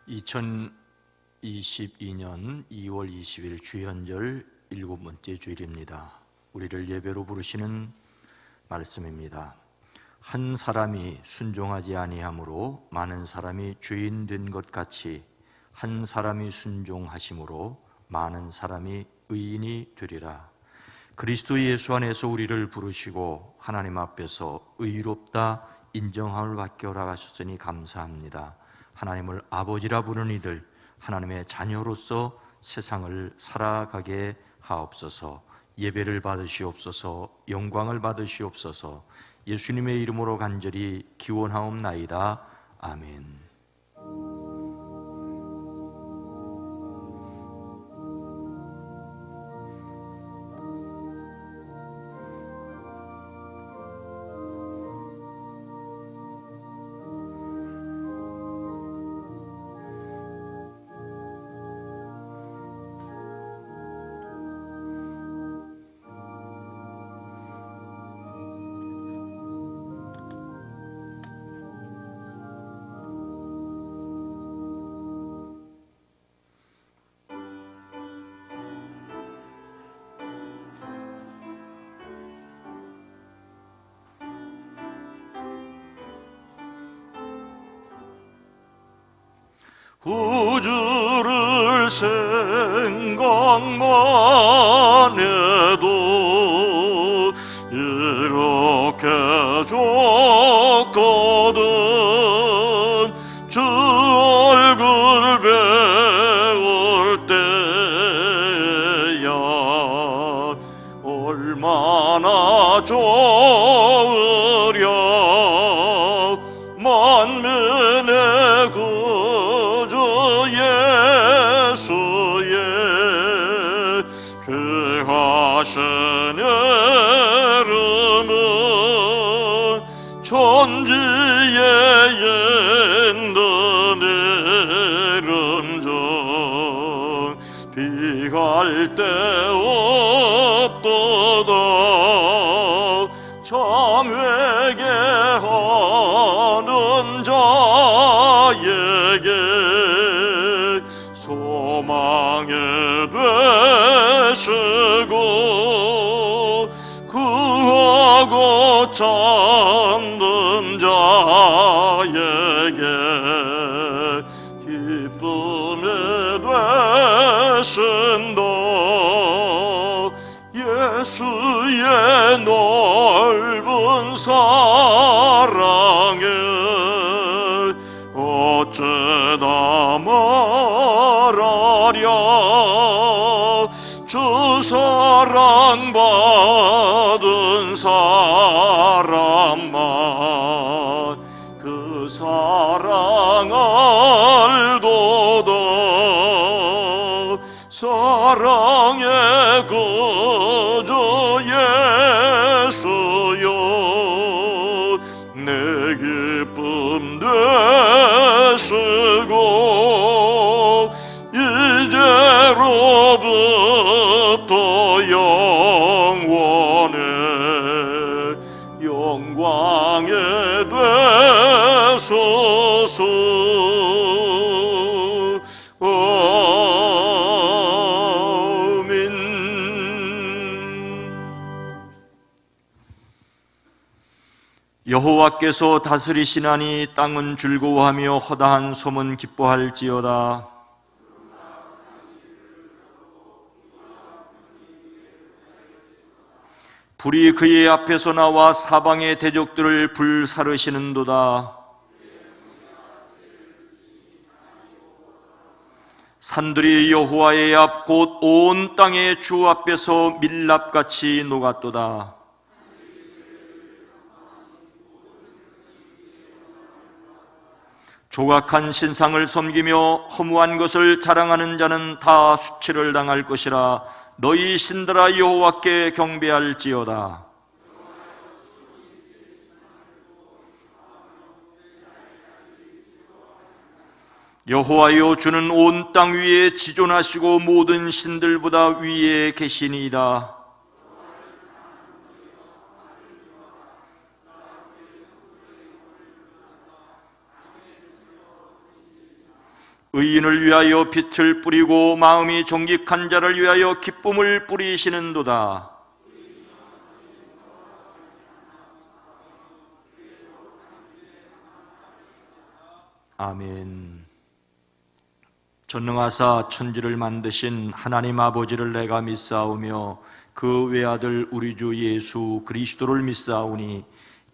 2022년 2월 20일 주현절 7번째 주일입니다. 우리를 예배로 부르시는 말씀입니다. 한 사람이 순종하지 아니함으로 많은 사람이 죄인 된 것 같이 한 사람이 순종하심으로 많은 사람이 의인이 되리라. 그리스도 예수 안에서 우리를 부르시고 하나님 앞에서 의롭다 인정함을 받게 허락하셨으니 감사합니다. 하나님을 아버지라 부르는 이들, 하나님의 자녀로서 세상을 살아가게 하옵소서. 예배를 받으시옵소서. 영광을 받으시옵소서. 예수님의 이름으로 간절히 기원하옵나이다. 아멘. 구주를 생각만 해도 이렇게 좋거든. 주 얼굴 배울 때야 얼마나 좋으랴. 만민의 구주 예수의 귀하신 이름은 천지의 힘든 이름중 비할 데 없도다. 참 회개하는 자에게 소망이 되시고 구하고 찾는 자에게 기쁨이 되신다. 예수의 넓은 사랑을 어쩌다 말하랴. 주 사랑받은 사람만 그 사랑 알도다. 사랑의 구주 예수여 내 기쁨 되시고 이제로부터 영원에 영광에 되소서. 여호와께서 다스리시나니 땅은 즐거워하며 허다한 소문 기뻐할지어다. 불이 그의 앞에서 나와 사방의 대적들을 불사르시는도다. 산들이 여호와의 앞 곧 온 땅의 주 앞에서 밀랍같이 녹았도다. 조각한 신상을 섬기며 허무한 것을 자랑하는 자는 다 수치를 당할 것이라. 너희 신들아 여호와께 경배할지어다. 여호와여 주는 온 땅 위에 지존하시고 모든 신들보다 위에 계시니이다. 의인을 위하여 빛을 뿌리고 마음이 정직한 자를 위하여 기쁨을 뿌리시는도다. 아멘. 전능하사 천지를 만드신 하나님 아버지를 내가 믿사오며 그 외아들 우리 주 예수 그리스도를 믿사오니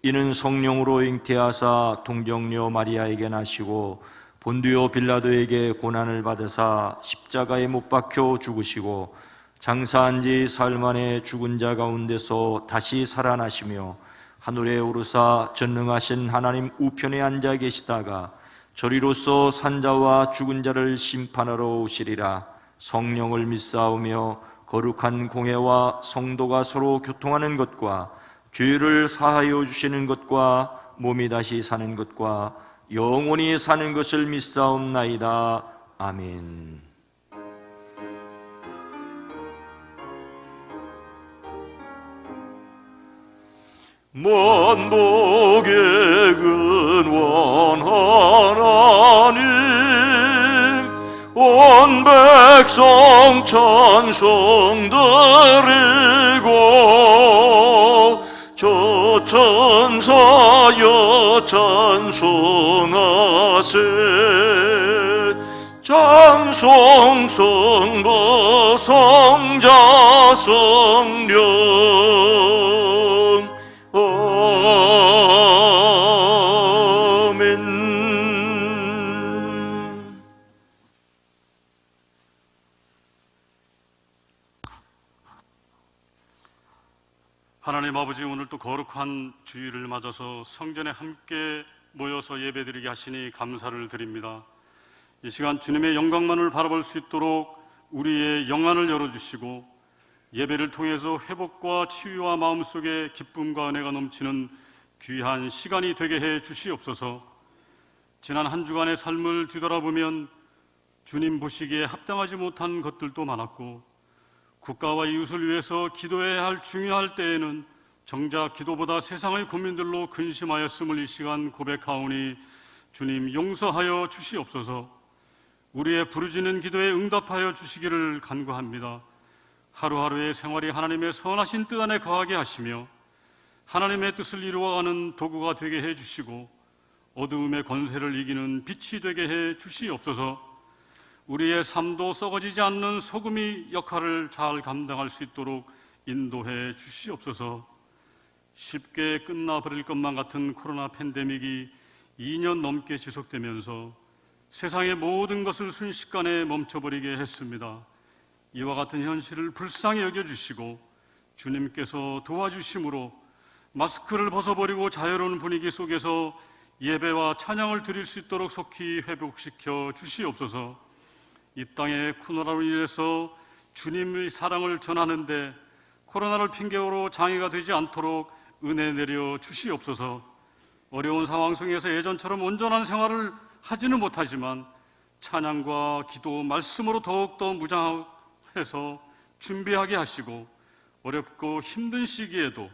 이는 성령으로 잉태하사 동정녀 마리아에게 나시고 본디오 빌라도에게 고난을 받으사 십자가에 못 박혀 죽으시고 장사한 지 사흘 만에 죽은 자 가운데서 다시 살아나시며 하늘에 오르사 전능하신 하나님 우편에 앉아 계시다가 저리로서 산자와 죽은 자를 심판하러 오시리라. 성령을 믿사오며 거룩한 공회와 성도가 서로 교통하는 것과 죄를 사하여 주시는 것과 몸이 다시 사는 것과 영원히 사는 것을 믿사옵나이다. 아멘. 만복의 근원 하나님 온 백성 찬송 드리고 저 천사여 찬송하세 찬송 성부 성자 성령 아멘. 하나님 아버지, 오늘 또 거룩한 주일을 맞아서 성전에 함께 모여서 예배드리게 하시니 감사를 드립니다. 이 시간 주님의 영광만을 바라볼 수 있도록 우리의 영안을 열어주시고 예배를 통해서 회복과 치유와 마음속에 기쁨과 은혜가 넘치는 귀한 시간이 되게 해 주시옵소서. 지난 한 주간의 삶을 뒤돌아보면 주님 보시기에 합당하지 못한 것들도 많았고 국가와 이웃을 위해서 기도해야 할 중요할 때에는 정작 기도보다 세상의 고민들로 근심하였음을 이 시간 고백하오니 주님 용서하여 주시옵소서. 우리의 부르짖는 기도에 응답하여 주시기를 간구합니다. 하루하루의 생활이 하나님의 선하신 뜻 안에 거하게 하시며 하나님의 뜻을 이루어가는 도구가 되게 해 주시고 어두움의 권세를 이기는 빛이 되게 해 주시옵소서. 우리의 삶도 썩어지지 않는 소금이 역할을 잘 감당할 수 있도록 인도해 주시옵소서. 쉽게 끝나버릴 것만 같은 코로나 팬데믹이 2년 넘게 지속되면서 세상의 모든 것을 순식간에 멈춰버리게 했습니다. 이와 같은 현실을 불쌍히 여겨주시고 주님께서 도와주심으로 마스크를 벗어버리고 자유로운 분위기 속에서 예배와 찬양을 드릴 수 있도록 속히 회복시켜 주시옵소서. 이 땅에 코로나로 인해서 주님의 사랑을 전하는데 코로나를 핑계로 장애가 되지 않도록 은혜 내려 주시옵소서. 어려운 상황 속에서 예전처럼 온전한 생활을 하지는 못하지만 찬양과 기도, 말씀으로 더욱더 무장해서 준비하게 하시고 어렵고 힘든 시기에도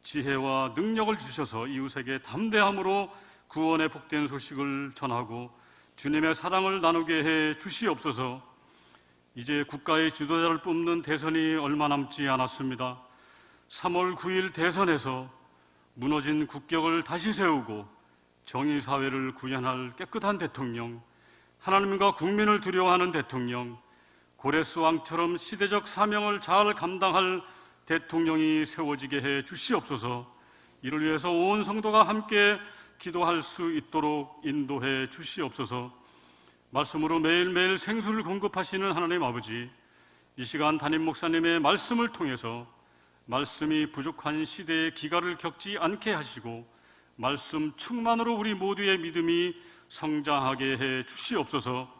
지혜와 능력을 주셔서 이웃에게 담대함으로 구원의 복된 소식을 전하고 주님의 사랑을 나누게 해 주시옵소서. 이제 국가의 지도자를 뽑는 대선이 얼마 남지 않았습니다. 3월 9일 대선에서 무너진 국격을 다시 세우고 정의사회를 구현할 깨끗한 대통령, 하나님과 국민을 두려워하는 대통령, 고레스 왕처럼 시대적 사명을 잘 감당할 대통령이 세워지게 해 주시옵소서. 이를 위해서 온 성도가 함께 기도할 수 있도록 인도해 주시옵소서. 말씀으로 매일매일 생수를 공급하시는 하나님 아버지, 이 시간 담임 목사님의 말씀을 통해서 말씀이 부족한 시대의 기갈을 겪지 않게 하시고 말씀 충만으로 우리 모두의 믿음이 성장하게 해 주시옵소서.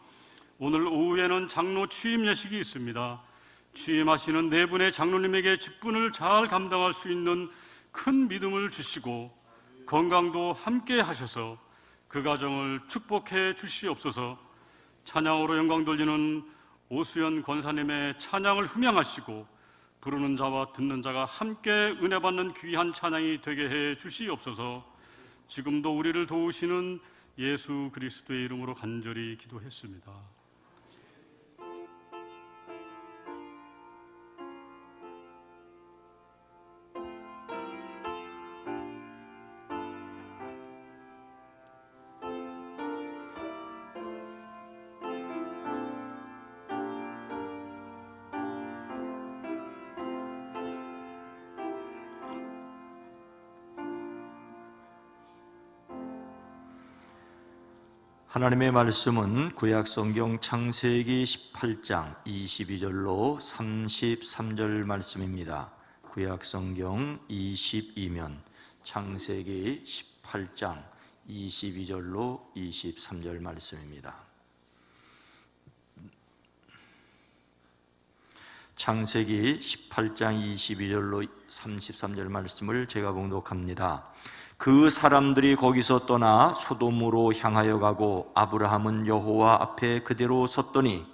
오늘 오후에는 장로 취임 예식이 있습니다. 취임하시는 네 분의 장로님에게 직분을 잘 감당할 수 있는 큰 믿음을 주시고 건강도 함께 하셔서 그 가정을 축복해 주시옵소서. 찬양으로 영광 돌리는 오수연 권사님의 찬양을 흠양하시고 부르는 자와 듣는 자가 함께 은혜 받는 귀한 찬양이 되게 해 주시옵소서. 지금도 우리를 도우시는 예수 그리스도의 이름으로 간절히 기도했습니다. 하나님의 말씀은 구약성경 창세기 18장 22절로 33절 말씀입니다. 구약성경 22면 창세기 18장 22절로 23절 말씀입니다. 창세기 18장 22절로 33절 말씀을 제가 봉독합니다. 그 사람들이 거기서 떠나 소돔으로 향하여 가고 아브라함은 여호와 앞에 그대로 섰더니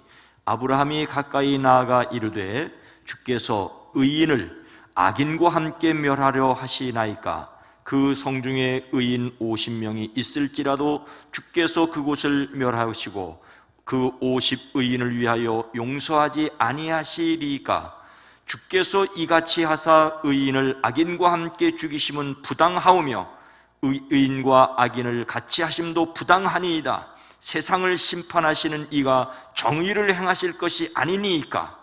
아브라함이 가까이 나아가 이르되 주께서 의인을 악인과 함께 멸하려 하시나이까? 그 성중에 의인 50명이 있을지라도 주께서 그곳을 멸하시고 그 50의인을 위하여 용서하지 아니하시리까? 주께서 이같이 하사 의인을 악인과 함께 죽이심은 부당하오며 의인과 악인을 같이 하심도 부당하니이다. 세상을 심판하시는 이가 정의를 행하실 것이 아니니이까?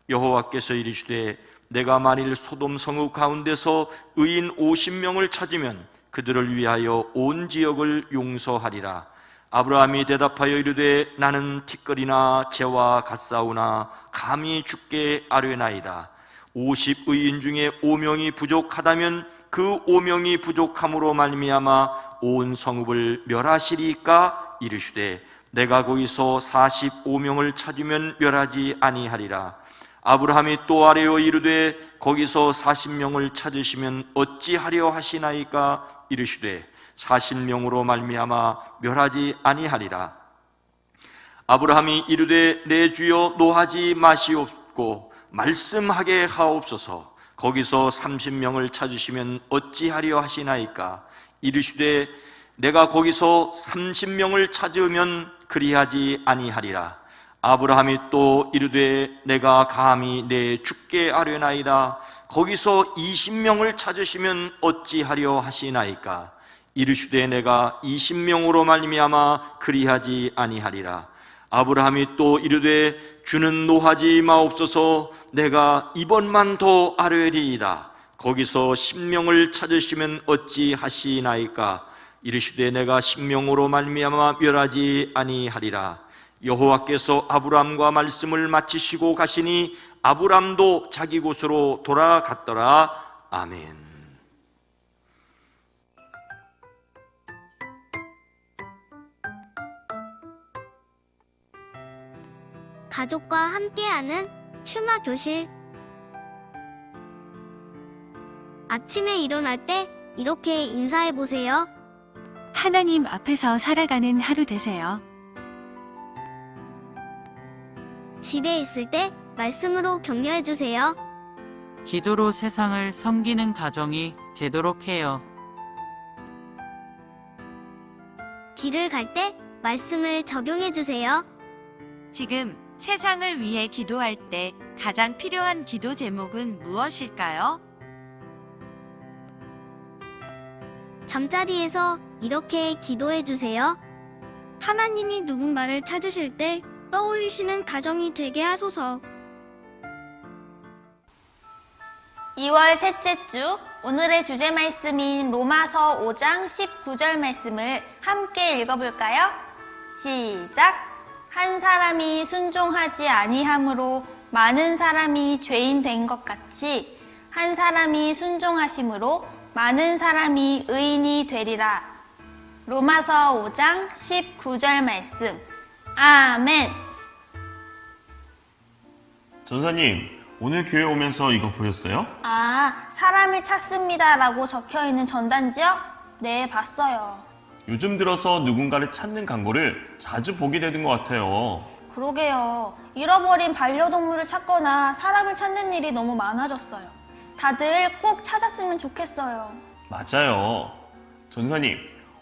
여호와께서 이르시되 내가 만일 소돔 성읍 가운데서 의인 50명을 찾으면 그들을 위하여 온 지역을 용서하리라. 아브라함이 대답하여 이르되 나는 티끌이나 재와 같사오나 감히 주께 아뢰나이다. 50의인 중에 5명이 부족하다면 그 5명이 부족함으로 말미암아 온 성읍을 멸하시리까? 이르시되 내가 거기서 45명을 찾으면 멸하지 아니하리라. 아브라함이 또 아뢰어 이르되 거기서 40명을 찾으시면 어찌하려 하시나이까? 이르시되 40명으로 말미암아 멸하지 아니하리라. 아브라함이 이르되 내 주여 노하지 마시옵고 말씀하게 하옵소서. 거기서 30명을 찾으시면 어찌하려 하시나이까? 이르시되 내가 거기서 30명을 찾으면 그리하지 아니하리라. 아브라함이 또 이르되 내가 감히 내 주께 아뢰나이다. 거기서 20명을 찾으시면 어찌하려 하시나이까? 이르시되 내가 20명으로 말미암아 그리하지 아니하리라. 아브라함이 또 이르되 주는 노하지 마옵소서. 내가 이번만 더 아뢰리이다. 거기서 10명을 찾으시면 어찌 하시나이까? 이르시되 내가 10명으로 말미암아 멸하지 아니하리라. 여호와께서 아브라함과 말씀을 마치시고 가시니 아브라함도 자기 곳으로 돌아갔더라. 아멘. 가족과 함께하는 큐마 교실. 아침에 일어날 때 이렇게 인사해 보세요. 하나님 앞에서 살아가는 하루 되세요. 집에 있을 때 말씀으로 격려해 주세요. 기도로 세상을 섬기는 가정이 되도록 해요. 길을 갈 때 말씀을 적용해 주세요. 지금 세상을 위해 기도할 때 가장 필요한 기도 제목은 무엇일까요? 잠자리에서 이렇게 기도해 주세요. 하나님이 누군가를 찾으실 때 떠올리시는 가정이 되게 하소서. 2월 셋째 주 오늘의 주제 말씀인 로마서 5장 19절 말씀을 함께 읽어볼까요? 시작! 한 사람이 순종하지 아니함으로 많은 사람이 죄인 된 것 같이 한 사람이 순종하심으로 많은 사람이 의인이 되리라. 로마서 5장 19절 말씀. 아멘. 전사님, 오늘 교회 오면서 이거 보셨어요? 아, 사람을 찾습니다 라고 적혀있는 전단지요? 네, 봤어요. 요즘 들어서 누군가를 찾는 광고를 자주 보게 되는 것 같아요. 그러게요. 잃어버린 반려동물을 찾거나 사람을 찾는 일이 너무 많아졌어요. 다들 꼭 찾았으면 좋겠어요. 맞아요. 전사님,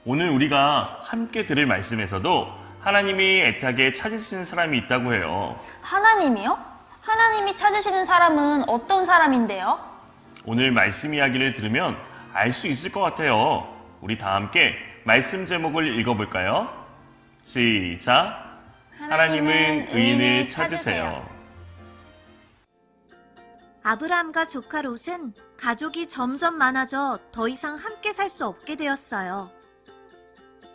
오늘 우리가 함께 들을 말씀에서도 하나님이 애타게 찾으시는 사람이 있다고 해요. 하나님이요? 하나님이 찾으시는 사람은 어떤 사람인데요? 오늘 말씀 이야기를 들으면 알 수 있을 것 같아요. 우리 다 함께 말씀 제목을 읽어볼까요? 시작! 하나님은 의인을 찾으세요. 아브라함과 조카 롯은 가족이 점점 많아져 더 이상 함께 살 수 없게 되었어요.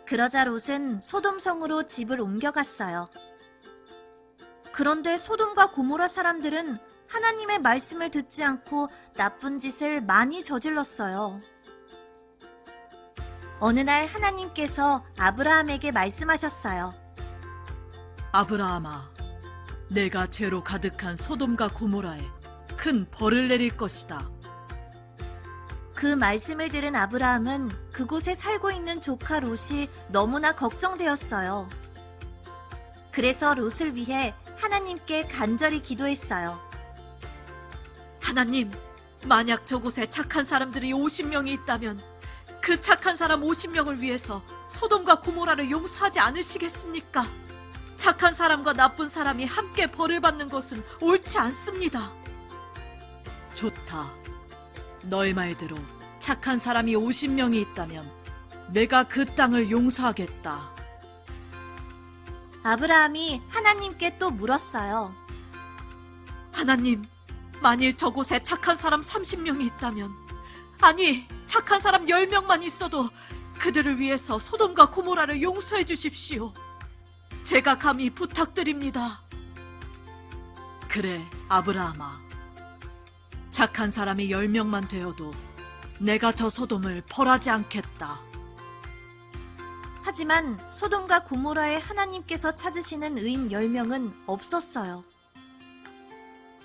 그러자 롯은 소돔성으로 집을 옮겨갔어요. 그런데 소돔과 고모라 사람들은 하나님의 말씀을 듣지 않고 나쁜 짓을 많이 저질렀어요. 어느 날 하나님께서 아브라함에게 말씀하셨어요. 아브라함아, 내가 죄로 가득한 소돔과 고모라에 큰 벌을 내릴 것이다. 그 말씀을 들은 아브라함은 그곳에 살고 있는 조카 롯이 너무나 걱정되었어요. 그래서 롯을 위해 하나님께 간절히 기도했어요. 하나님, 만약 저곳에 착한 사람들이 50명이 있다면 그 착한 사람 50명을 위해서 소돔과 고모라를 용서하지 않으시겠습니까? 착한 사람과 나쁜 사람이 함께 벌을 받는 것은 옳지 않습니다. 좋다. 너의 말대로 착한 사람이 50명이 있다면 내가 그 땅을 용서하겠다. 아브라함이 하나님께 또 물었어요. 하나님, 만일 저곳에 착한 사람 30명이 있다면, 아니, 착한 사람 10명만 있어도 그들을 위해서 소돔과 고모라를 용서해 주십시오. 제가 감히 부탁드립니다. 그래, 아브라함아. 착한 사람이 10명만 되어도 내가 저 소돔을 벌하지 않겠다. 하지만 소돔과 고모라의 하나님께서 찾으시는 의인 10명은 없었어요.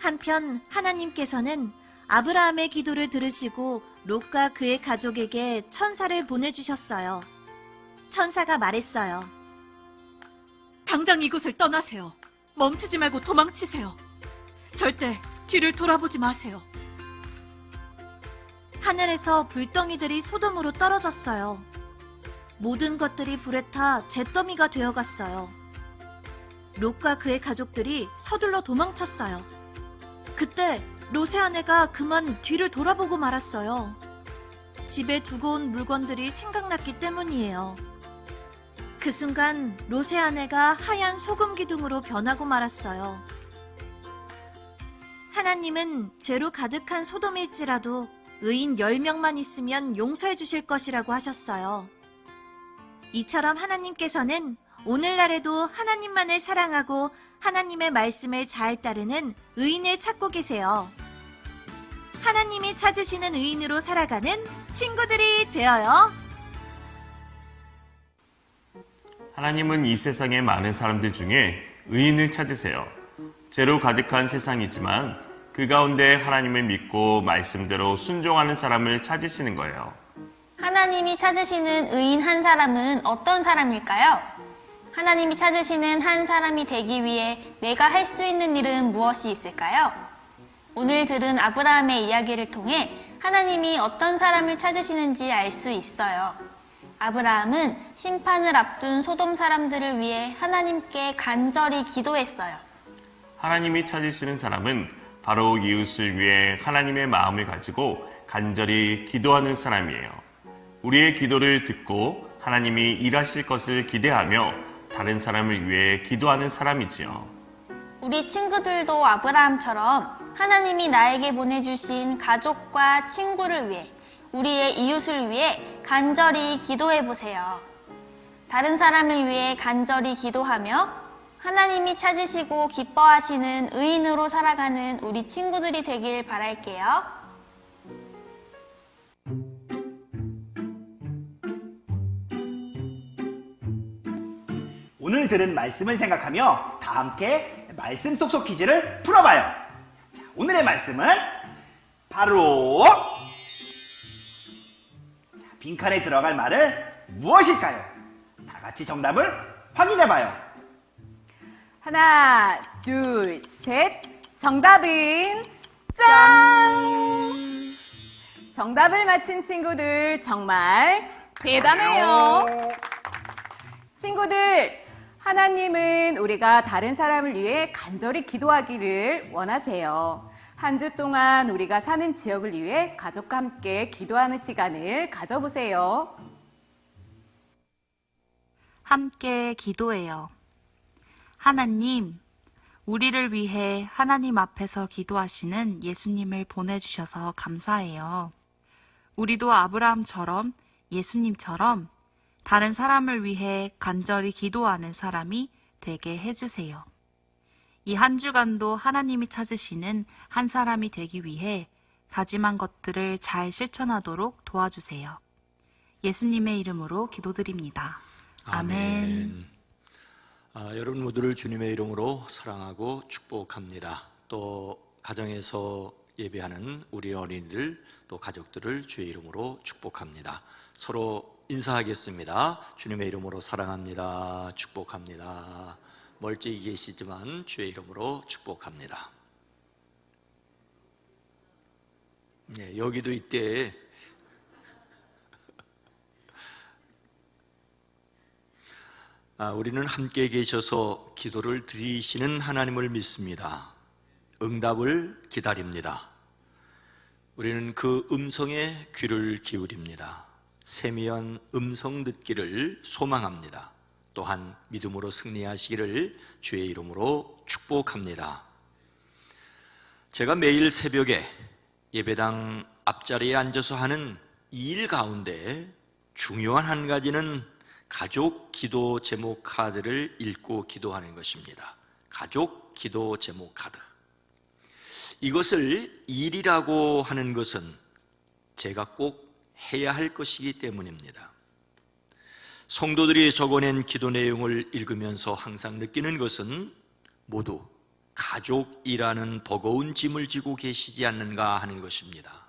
한편 하나님께서는 아브라함의 기도를 들으시고 롯과 그의 가족에게 천사를 보내주셨어요. 천사가 말했어요. 당장 이곳을 떠나세요. 멈추지 말고 도망치세요. 절대 뒤를 돌아보지 마세요. 하늘에서 불덩이들이 소돔으로 떨어졌어요. 모든 것들이 불에 타 잿더미가 되어갔어요. 롯과 그의 가족들이 서둘러 도망쳤어요. 그때 롯의 아내가 그만 뒤를 돌아보고 말았어요. 집에 두고 온 물건들이 생각났기 때문이에요. 그 순간 롯의 아내가 하얀 소금 기둥으로 변하고 말았어요. 하나님은 죄로 가득한 소돔일지라도 의인 10명만 있으면 용서해 주실 것이라고 하셨어요. 이처럼 하나님께서는 오늘날에도 하나님만을 사랑하고 하나님의 말씀을 잘 따르는 의인을 찾고 계세요. 하나님이 찾으시는 의인으로 살아가는 친구들이 되어요. 하나님은 이 세상의 많은 사람들 중에 의인을 찾으세요. 죄로 가득한 세상이지만 그 가운데 하나님을 믿고 말씀대로 순종하는 사람을 찾으시는 거예요. 하나님이 찾으시는 의인 한 사람은 어떤 사람일까요? 하나님이 찾으시는 한 사람이 되기 위해 내가 할 수 있는 일은 무엇이 있을까요? 오늘 들은 아브라함의 이야기를 통해 하나님이 어떤 사람을 찾으시는지 알 수 있어요. 아브라함은 심판을 앞둔 소돔 사람들을 위해 하나님께 간절히 기도했어요. 하나님이 찾으시는 사람은 바로 이웃을 위해 하나님의 마음을 가지고 간절히 기도하는 사람이에요. 우리의 기도를 듣고 하나님이 일하실 것을 기대하며 다른 사람을 위해 기도하는 사람이지요. 우리 친구들도 아브라함처럼 하나님이 나에게 보내주신 가족과 친구를 위해, 우리의 이웃을 위해 간절히 기도해 보세요. 다른 사람을 위해 간절히 기도하며 하나님이 찾으시고 기뻐하시는 의인으로 살아가는 우리 친구들이 되길 바랄게요. 오늘 들은 말씀을 생각하며 다 함께 말씀 속속 퀴즈를 풀어봐요. 자, 오늘의 말씀은 바로 빈칸에 들어갈 말은 무엇일까요? 다 같이 정답을 확인해봐요. 하나, 둘, 셋. 정답은 짠! 정답을 맞힌 친구들 정말 대단해요. 친구들, 하나님은 우리가 다른 사람을 위해 간절히 기도하기를 원하세요. 한 주 동안 우리가 사는 지역을 위해 가족과 함께 기도하는 시간을 가져보세요. 함께 기도해요. 하나님, 우리를 위해 하나님 앞에서 기도하시는 예수님을 보내주셔서 감사해요. 우리도 아브라함처럼 예수님처럼 다른 사람을 위해 간절히 기도하는 사람이 되게 해주세요. 이 한 주간도 하나님이 찾으시는 한 사람이 되기 위해 다짐한 것들을 잘 실천하도록 도와주세요. 예수님의 이름으로 기도드립니다. 아멘. 여러분 모두를 주님의 이름으로 사랑하고 축복합니다. 또 가정에서 예배하는 우리 어린이들 또 가족들을 주의 이름으로 축복합니다. 서로 인사하겠습니다. 주님의 이름으로 사랑합니다. 축복합니다. 멀찍이 계시지만 주의 이름으로 축복합니다. 네, 여기도 이때 우리는 함께 계셔서 기도를 드리시는 하나님을 믿습니다. 응답을 기다립니다. 우리는 그 음성에 귀를 기울입니다. 세미한 음성 듣기를 소망합니다. 또한 믿음으로 승리하시기를 주의 이름으로 축복합니다. 제가 매일 새벽에 예배당 앞자리에 앉아서 하는 이 일 가운데 중요한 한 가지는 가족 기도 제목 카드를 읽고 기도하는 것입니다. 가족 기도 제목 카드. 이것을 일이라고 하는 것은 제가 꼭 해야 할 것이기 때문입니다. 성도들이 적어낸 기도 내용을 읽으면서 항상 느끼는 것은 모두 가족이라는 버거운 짐을 지고 계시지 않는가 하는 것입니다.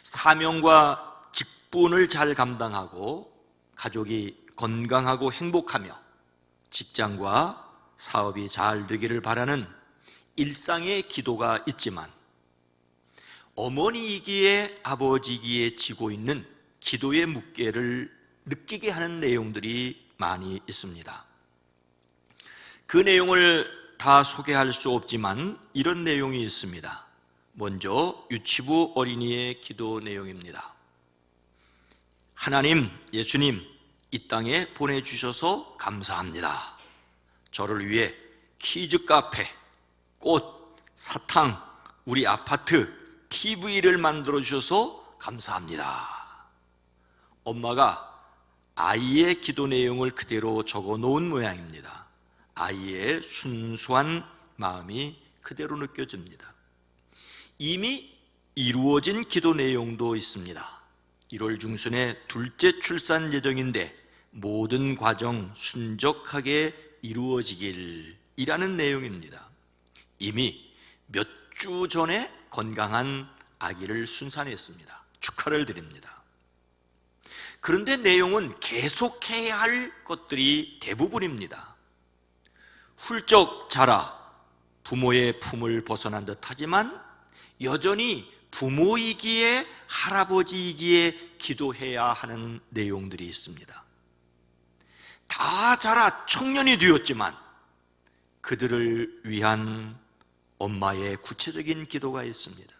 사명과 직분을 잘 감당하고 가족이 건강하고 행복하며 직장과 사업이 잘 되기를 바라는 일상의 기도가 있지만 어머니이기에 아버지이기에 지고 있는 기도의 무게를 느끼게 하는 내용들이 많이 있습니다. 그 내용을 다 소개할 수 없지만 이런 내용이 있습니다. 먼저 유치부 어린이의 기도 내용입니다. 하나님, 예수님, 이 땅에 보내주셔서 감사합니다. 저를 위해 키즈 카페, 꽃, 사탕, 우리 아파트, TV를 만들어주셔서 감사합니다. 엄마가 아이의 기도 내용을 그대로 적어 놓은 모양입니다. 아이의 순수한 마음이 그대로 느껴집니다. 이미 이루어진 기도 내용도 있습니다. 1월 중순에 둘째 출산 예정인데 모든 과정 순적하게 이루어지길 이라는 내용입니다. 이미 몇 주 전에 건강한 아기를 순산했습니다. 축하를 드립니다. 그런데 내용은 계속해야 할 것들이 대부분입니다. 훌쩍 자라 부모의 품을 벗어난 듯 하지만 여전히 부모이기에 할아버지이기에 기도해야 하는 내용들이 있습니다. 다 자라 청년이 되었지만 그들을 위한 엄마의 구체적인 기도가 있습니다.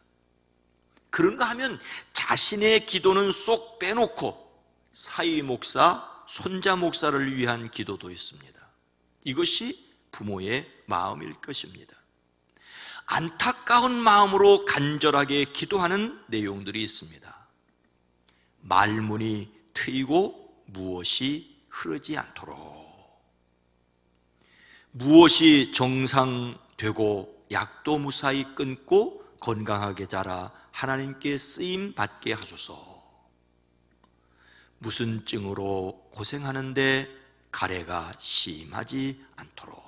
그런가 하면 자신의 기도는 쏙 빼놓고 사위 목사, 손자 목사를 위한 기도도 있습니다. 이것이 부모의 마음일 것입니다. 안타까운 마음으로 간절하게 기도하는 내용들이 있습니다. 말문이 트이고 무엇이 흐르지 않도록, 무엇이 정상되고 약도 무사히 끊고 건강하게 자라 하나님께 쓰임 받게 하소서. 무슨 증으로 고생하는데 가래가 심하지 않도록,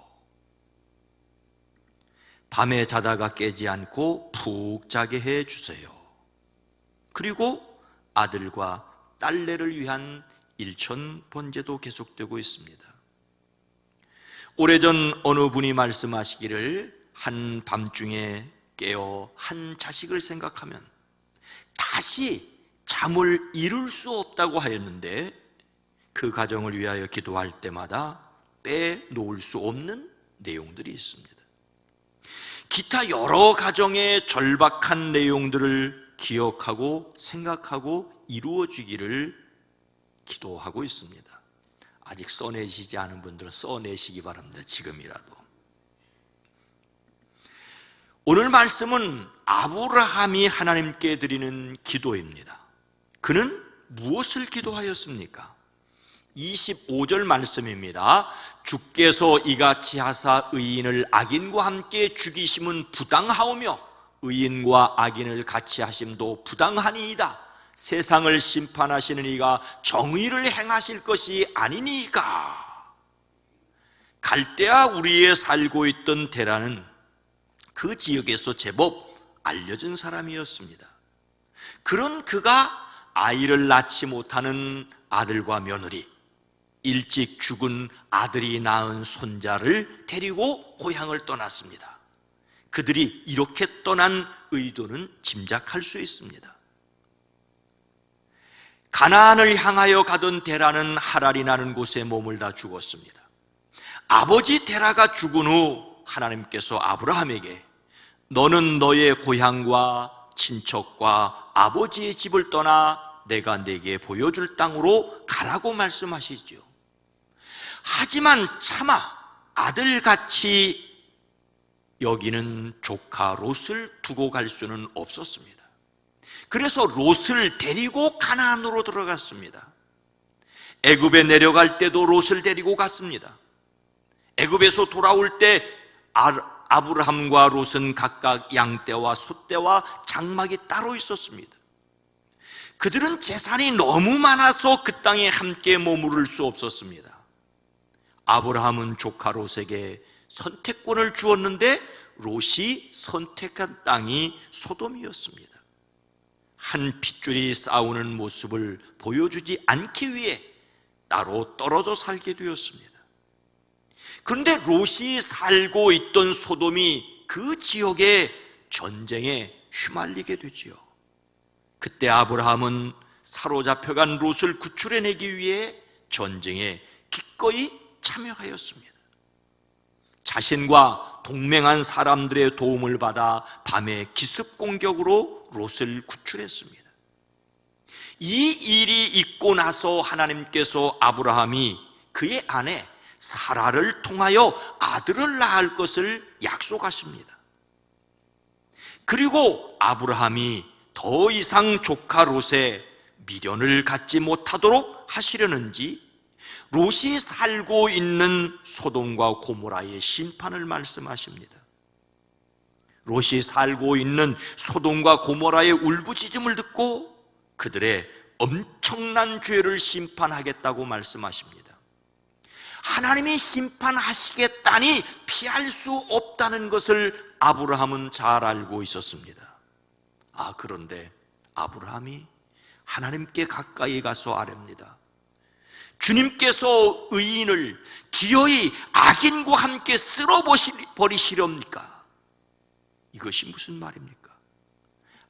밤에 자다가 깨지 않고 푹 자게 해 주세요. 그리고 아들과 딸내를 위한 일천 번제도 계속되고 있습니다. 오래전 어느 분이 말씀하시기를 한밤중에 깨어 한 자식을 생각하면 다시 잠을 이룰 수 없다고 하였는데 그 가정을 위하여 기도할 때마다 빼놓을 수 없는 내용들이 있습니다. 기타 여러 가정의 절박한 내용들을 기억하고 생각하고 이루어지기를 기도하고 있습니다. 아직 써내시지 않은 분들은 써내시기 바랍니다. 지금이라도. 오늘 말씀은 아브라함이 하나님께 드리는 기도입니다. 그는 무엇을 기도하였습니까? 25절 말씀입니다. 주께서 이같이 하사 의인을 악인과 함께 죽이심은 부당하오며 의인과 악인을 같이 하심도 부당하니이다. 세상을 심판하시는 이가 정의를 행하실 것이 아니니까. 갈대아 우리에 살고 있던 데라는 그 지역에서 제법 알려진 사람이었습니다. 그런 그가 아이를 낳지 못하는 아들과 며느리, 일찍 죽은 아들이 낳은 손자를 데리고 고향을 떠났습니다. 그들이 이렇게 떠난 의도는 짐작할 수 있습니다. 가나안을 향하여 가던 데라는 하랄이 나는 곳에 머물다 죽었습니다. 아버지 데라가 죽은 후 하나님께서 아브라함에게 너는 너의 고향과 친척과 아버지의 집을 떠나 내가 내게 보여줄 땅으로 가라고 말씀하시죠. 하지만 차마 아들같이 여기는 조카 롯을 두고 갈 수는 없었습니다. 그래서 롯을 데리고 가나안으로 들어갔습니다. 애굽에 내려갈 때도 롯을 데리고 갔습니다. 애굽에서 돌아올 때 아브라함과 롯은 각각 양떼와 소떼와 장막이 따로 있었습니다. 그들은 재산이 너무 많아서 그 땅에 함께 머무를 수 없었습니다. 아브라함은 조카 롯에게 선택권을 주었는데 롯이 선택한 땅이 소돔이었습니다. 한 핏줄이 싸우는 모습을 보여주지 않기 위해 따로 떨어져 살게 되었습니다. 그런데 롯이 살고 있던 소돔이 그 지역의 전쟁에 휘말리게 되지요. 그때 아브라함은 사로잡혀간 롯을 구출해내기 위해 전쟁에 기꺼이 참여하였습니다. 자신과 동맹한 사람들의 도움을 받아 밤에 기습 공격으로 롯을 구출했습니다. 이 일이 있고 나서 하나님께서 아브라함이 그의 아내 사라를 통하여 아들을 낳을 것을 약속하십니다. 그리고 아브라함이 더 이상 조카 롯에 미련을 갖지 못하도록 하시려는지 롯이 살고 있는 소돔과 고모라의 심판을 말씀하십니다. 롯이 살고 있는 소돔과 고모라의 울부짖음을 듣고 그들의 엄청난 죄를 심판하겠다고 말씀하십니다. 하나님이 심판하시겠다니 피할 수 없다는 것을 아브라함은 잘 알고 있었습니다. 그런데 아브라함이 하나님께 가까이 가서 아뢰입니다. 주님께서 의인을 기어이 악인과 함께 쓸어버리시렵니까? 이것이 무슨 말입니까?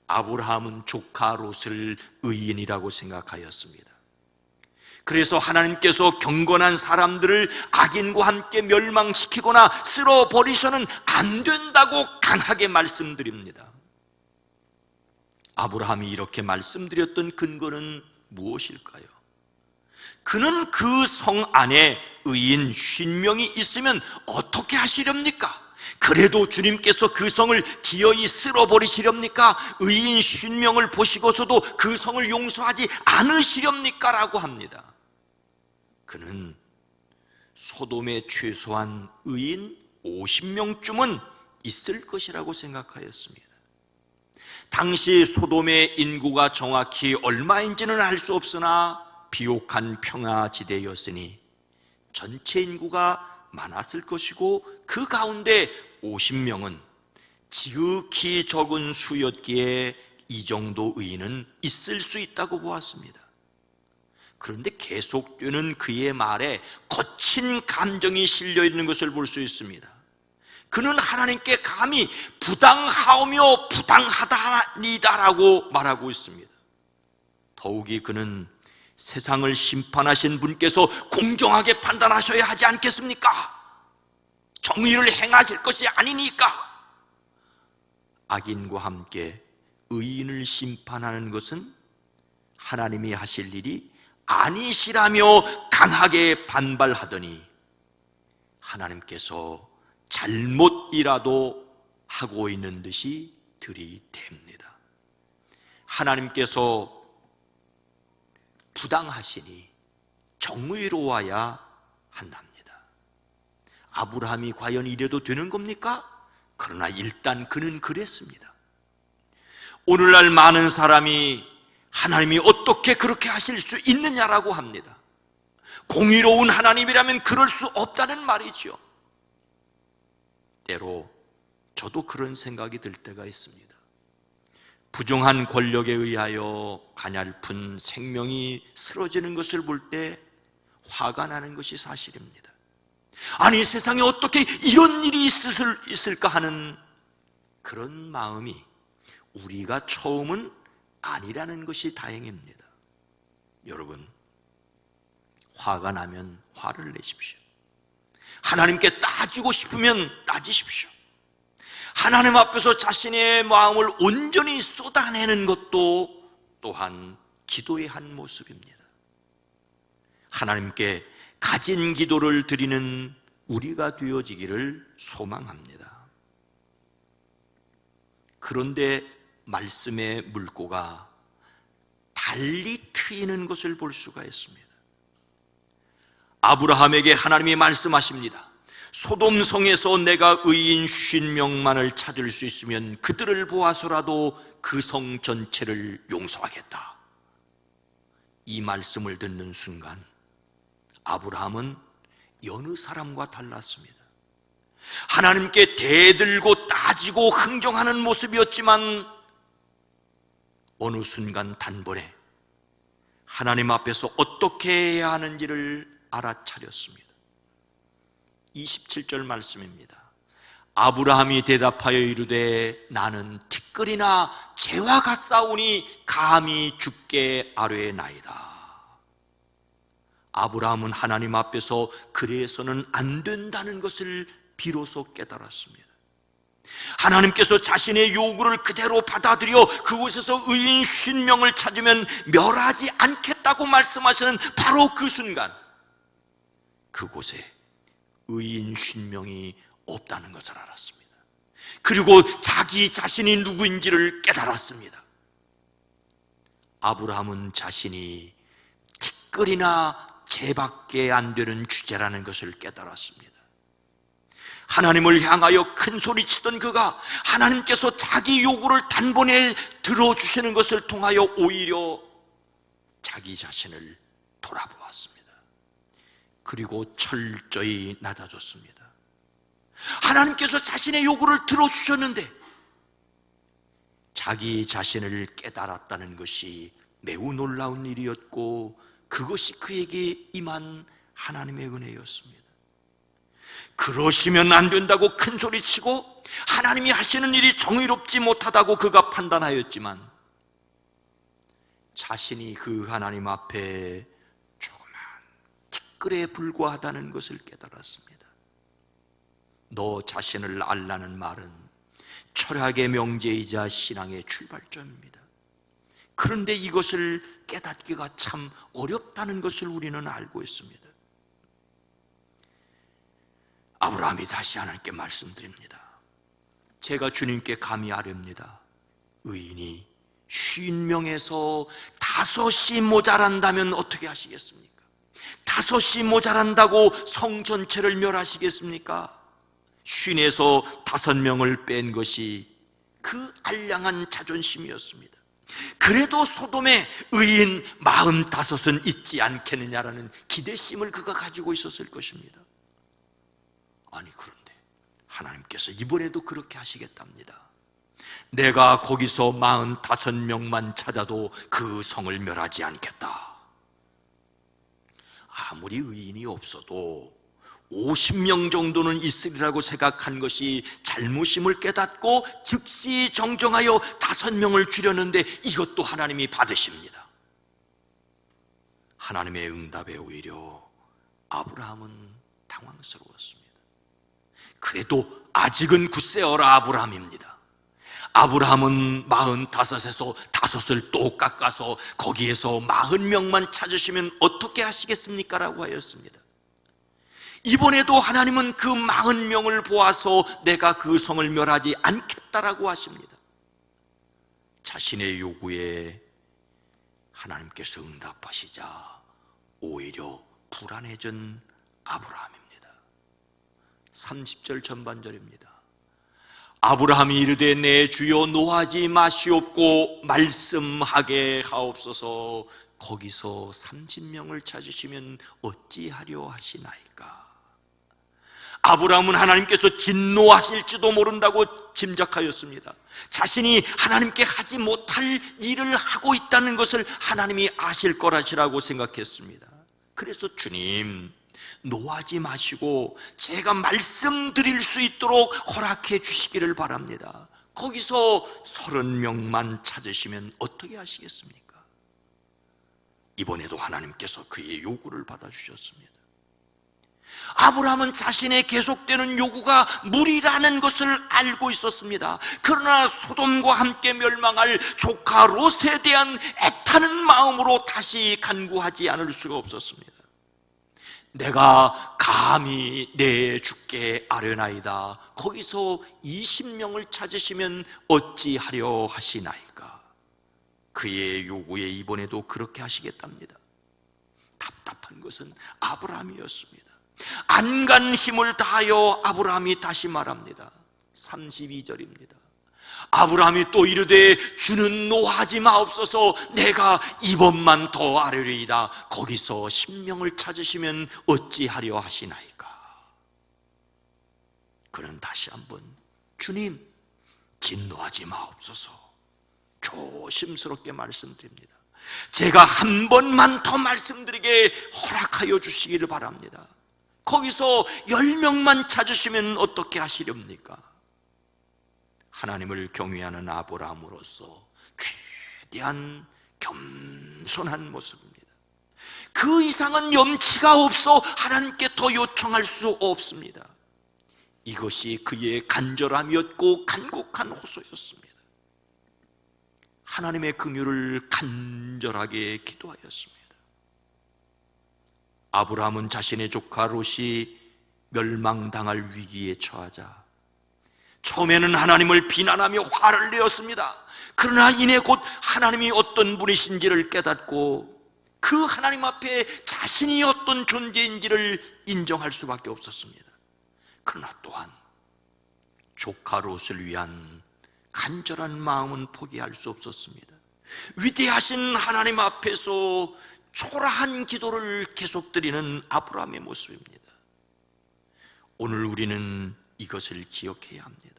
아브라함은 조카 롯을 의인이라고 생각하였습니다. 그래서 하나님께서 경건한 사람들을 악인과 함께 멸망시키거나 쓸어버리셔는 안 된다고 강하게 말씀드립니다. 아브라함이 이렇게 말씀드렸던 근거는 무엇일까요? 그는 그 성 안에 의인 50명이 있으면 어떻게 하시렵니까? 그래도 주님께서 그 성을 기어이 쓸어버리시렵니까? 의인 50명을 보시고서도 그 성을 용서하지 않으시렵니까? 라고 합니다. 그는 소돔에 최소한 의인 50명쯤은 있을 것이라고 생각하였습니다. 당시 소돔의 인구가 정확히 얼마인지는 알 수 없으나 비옥한 평화지대였으니 전체 인구가 많았을 것이고 그 가운데 50명은 지극히 적은 수였기에 이 정도 의인은 있을 수 있다고 보았습니다. 그런데 계속되는 그의 말에 거친 감정이 실려 있는 것을 볼 수 있습니다. 그는 하나님께 감히 부당하오며 부당하다니다라고 말하고 있습니다. 더욱이 그는 세상을 심판하신 분께서 공정하게 판단하셔야 하지 않겠습니까? 정의를 행하실 것이 아니니까. 악인과 함께 의인을 심판하는 것은 하나님이 하실 일이 아니시라며 강하게 반발하더니 하나님께서 잘못이라도 하고 있는 듯이 들이댑니다. 하나님께서 부당하시니 정의로워야 한답니다. 아브라함이 과연 이래도 되는 겁니까? 그러나 일단 그는 그랬습니다. 오늘날 많은 사람이 하나님이 어떻게 그렇게 하실 수 있느냐라고 합니다. 공의로운 하나님이라면 그럴 수 없다는 말이죠. 때로 저도 그런 생각이 들 때가 있습니다. 부정한 권력에 의하여 가냘픈 생명이 쓰러지는 것을 볼 때 화가 나는 것이 사실입니다. 아니, 세상에 어떻게 이런 일이 있을까 하는 그런 마음이 우리가 처음은 아니라는 것이 다행입니다. 여러분, 화가 나면 화를 내십시오. 하나님께 따지고 싶으면 따지십시오. 하나님 앞에서 자신의 마음을 온전히 쏟아내는 것도 또한 기도의 한 모습입니다. 하나님께 가진 기도를 드리는 우리가 되어지기를 소망합니다. 그런데 말씀의 물꼬가 달리 트이는 것을 볼 수가 있습니다. 아브라함에게 하나님이 말씀하십니다. 소돔성에서 내가 의인 50명만을 찾을 수 있으면 그들을 보아서라도 그 성 전체를 용서하겠다. 이 말씀을 듣는 순간 아브라함은 여느 사람과 달랐습니다. 하나님께 대들고 따지고 흥정하는 모습이었지만 어느 순간 단번에 하나님 앞에서 어떻게 해야 하는지를 알아차렸습니다. 27절 말씀입니다. 아브라함이 대답하여 이르되 나는 티끌이나 재와 같사오니 감히 죽게 아뢰나이다. 아브라함은 하나님 앞에서 그래서는 안 된다는 것을 비로소 깨달았습니다. 하나님께서 자신의 요구를 그대로 받아들여 그곳에서 의인 50명을 찾으면 멸하지 않겠다고 말씀하시는 바로 그 순간 그곳에 의인 50명이 없다는 것을 알았습니다. 그리고 자기 자신이 누구인지를 깨달았습니다. 아브라함은 자신이 티끌이나 재밖에 안 되는 주제라는 것을 깨달았습니다. 하나님을 향하여 큰 소리치던 그가 하나님께서 자기 요구를 단번에 들어주시는 것을 통하여 오히려 자기 자신을 돌아보았습니다. 그리고 철저히 낮아졌습니다. 하나님께서 자신의 요구를 들어주셨는데 자기 자신을 깨달았다는 것이 매우 놀라운 일이었고 그것이 그에게 임한 하나님의 은혜였습니다. 그러시면 안 된다고 큰 소리치고 하나님이 하시는 일이 정의롭지 못하다고 그가 판단하였지만 자신이 그 하나님 앞에 조그만 티끌에 불과하다는 것을 깨달았습니다. 너 자신을 알라는 말은 철학의 명제이자 신앙의 출발점입니다. 그런데 이것을 깨닫기가 참 어렵다는 것을 우리는 알고 있습니다. 아브라함이 다시 하나님께 말씀드립니다. 제가 주님께 감히 아뢰옵니다. 의인이 50명에서 5이 모자란다면 어떻게 하시겠습니까? 5이 모자란다고 성 전체를 멸하시겠습니까? 50에서 5명을 뺀 것이 그 알량한 자존심이었습니다. 그래도 소돔에 의인 45은 있지 않겠느냐라는 기대심을 그가 가지고 있었을 것입니다. 아니, 그런데 하나님께서 이번에도 그렇게 하시겠답니다. 내가 거기서 45명만 찾아도 그 성을 멸하지 않겠다. 아무리 의인이 없어도 50명 정도는 있으리라고 생각한 것이 잘못임을 깨닫고 즉시 정정하여 5명을 주려는데 이것도 하나님이 받으십니다. 하나님의 응답에 오히려 아브라함은 당황스러웠습니다. 그래도 아직은 굳세어라 아브라함입니다. 아브라함은 45에서 5을 또 깎아서 거기에서 40명만 찾으시면 어떻게 하시겠습니까? 라고 하였습니다. 이번에도 하나님은 그 40명을 보아서 내가 그 성을 멸하지 않겠다라고 하십니다. 자신의 요구에 하나님께서 응답하시자 오히려 불안해진 아브라함입니다. 30절 전반절입니다. 아브라함이 이르되 내 주여 노하지 마시옵고 말씀하게 하옵소서. 거기서 30명을 찾으시면 어찌하려 하시나이까. 아브라함은 하나님께서 진노하실지도 모른다고 짐작하였습니다. 자신이 하나님께 하지 못할 일을 하고 있다는 것을 하나님이 아실 거라시라고 생각했습니다. 그래서 주님, 노하지 마시고 제가 말씀드릴 수 있도록 허락해 주시기를 바랍니다. 거기서 30명만 찾으시면 어떻게 하시겠습니까? 이번에도 하나님께서 그의 요구를 받아주셨습니다. 아브라함은 자신의 계속되는 요구가 무리라는 것을 알고 있었습니다. 그러나 소돔과 함께 멸망할 조카 롯에 대한 애타는 마음으로 다시 간구하지 않을 수가 없었습니다. 내가 감히 내 주께 아뢰나이다. 거기서 20명을 찾으시면 어찌하려 하시나이까. 그의 요구에 이번에도 그렇게 하시겠답니다. 답답한 것은 아브라함이었습니다. 안간 힘을 다하여 아브라함이 다시 말합니다. 32절입니다. 아브라함이 또 이르되 주는 노하지 마옵소서. 내가 이번만 더 아뢰리이다. 거기서 10명을 찾으시면 어찌하려 하시나이까. 그는 다시 한번 주님 진노하지 마옵소서 조심스럽게 말씀드립니다. 제가 한 번만 더 말씀드리게 허락하여 주시기를 바랍니다. 거기서 10명만 찾으시면 어떻게 하시렵니까? 하나님을 경외하는 아브라함으로서 최대한 겸손한 모습입니다. 그 이상은 염치가 없어 하나님께 더 요청할 수 없습니다. 이것이 그의 간절함이었고 간곡한 호소였습니다. 하나님의 긍휼을 간절하게 기도하였습니다. 아브라함은 자신의 조카 롯이 멸망당할 위기에 처하자 처음에는 하나님을 비난하며 화를 내었습니다. 그러나 이내 곧 하나님이 어떤 분이신지를 깨닫고 그 하나님 앞에 자신이 어떤 존재인지를 인정할 수밖에 없었습니다. 그러나 또한 조카 롯을 위한 간절한 마음은 포기할 수 없었습니다. 위대하신 하나님 앞에서 초라한 기도를 계속 드리는 아브라함의 모습입니다. 오늘 우리는 이것을 기억해야 합니다.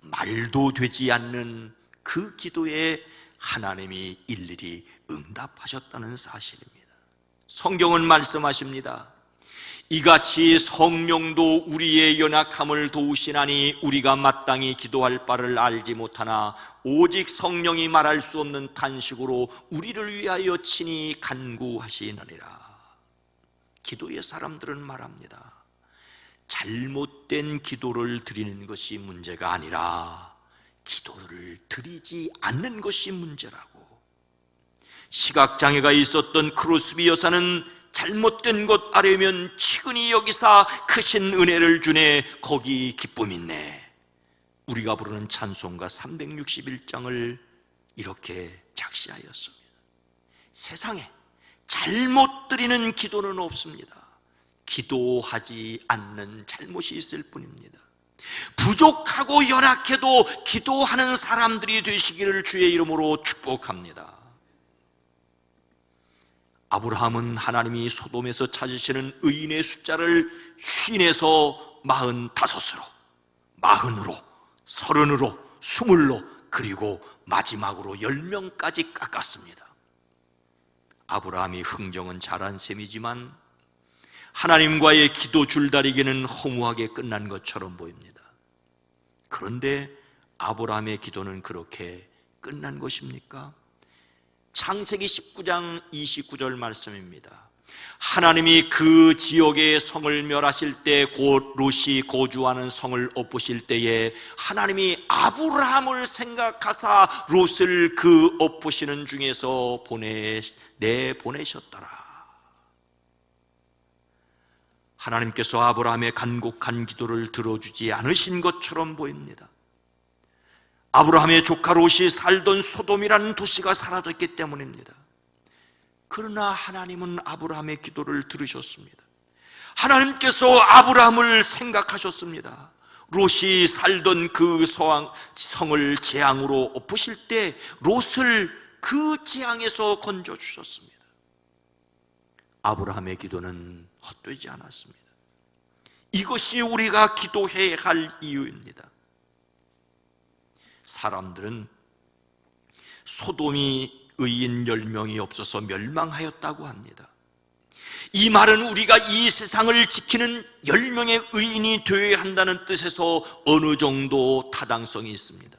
말도 되지 않는 그 기도에 하나님이 일일이 응답하셨다는 사실입니다. 성경은 말씀하십니다. 이같이 성령도 우리의 연약함을 도우시나니 우리가 마땅히 기도할 바를 알지 못하나 오직 성령이 말할 수 없는 탄식으로 우리를 위하여 친히 간구하시느니라. 기도의 사람들은 말합니다. 잘못된 기도를 드리는 것이 문제가 아니라 기도를 드리지 않는 것이 문제라고. 시각장애가 있었던 크로스비 여사는 잘못된 것 아뢰면 치근히 여기사 크신 은혜를 주네 거기 기쁨 있네. 우리가 부르는 찬송가 361장을 이렇게 작시하였습니다. 세상에 잘못 드리는 기도는 없습니다. 기도하지 않는 잘못이 있을 뿐입니다. 부족하고 연약해도 기도하는 사람들이 되시기를 주의 이름으로 축복합니다. 아브라함은 하나님이 소돔에서 찾으시는 의인의 숫자를 50에서 45으로, 40으로, 30으로, 20로, 그리고 마지막으로 10명까지 깎았습니다. 아브라함이 흥정은 잘한 셈이지만 하나님과의 기도 줄다리기는 허무하게 끝난 것처럼 보입니다. 그런데 아브라함의 기도는 그렇게 끝난 것입니까? 창세기 19장 29절 말씀입니다. 하나님이 그 지역의 성을 멸하실 때, 곧 롯이 거주하는 성을 엎으실 때에 하나님이 아브라함을 생각하사 롯을 그 엎으시는 중에서 내보내셨더라. 하나님께서 아브라함의 간곡한 기도를 들어주지 않으신 것처럼 보입니다. 아브라함의 조카 롯이 살던 소돔이라는 도시가 사라졌기 때문입니다. 그러나 하나님은 아브라함의 기도를 들으셨습니다. 하나님께서 아브라함을 생각하셨습니다. 롯이 살던 그 성을 재앙으로 엎으실 때 롯을 그 재앙에서 건져주셨습니다. 아브라함의 기도는 헛되지 않았습니다. 이것이 우리가 기도해야 할 이유입니다. 사람들은 소돔이 의인 10명이 없어서 멸망하였다고 합니다. 이 말은 우리가 이 세상을 지키는 10명의 의인이 되어야 한다는 뜻에서 어느 정도 타당성이 있습니다.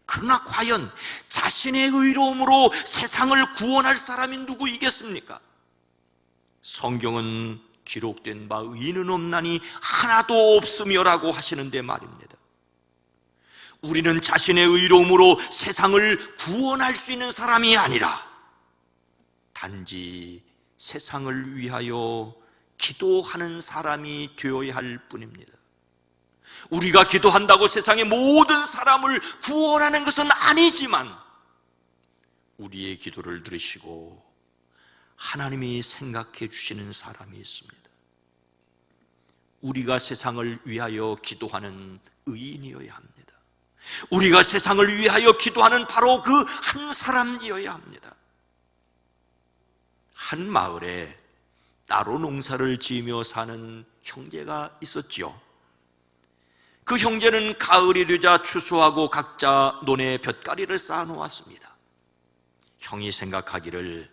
그러나 과연 자신의 의로움으로 세상을 구원할 사람이 누구이겠습니까? 성경은 기록된 바 의인은 없나니 하나도 없으며라고 하시는데 말입니다. 우리는 자신의 의로움으로 세상을 구원할 수 있는 사람이 아니라 단지 세상을 위하여 기도하는 사람이 되어야 할 뿐입니다. 우리가 기도한다고 세상의 모든 사람을 구원하는 것은 아니지만 우리의 기도를 들으시고 하나님이 생각해 주시는 사람이 있습니다. 우리가 세상을 위하여 기도하는 의인이어야 합니다. 우리가 세상을 위하여 기도하는 바로 그 한 사람이어야 합니다. 한 마을에 따로 농사를 지으며 사는 형제가 있었죠. 그 형제는 가을이 되자 추수하고 각자 논에 볏가리를 쌓아놓았습니다. 형이 생각하기를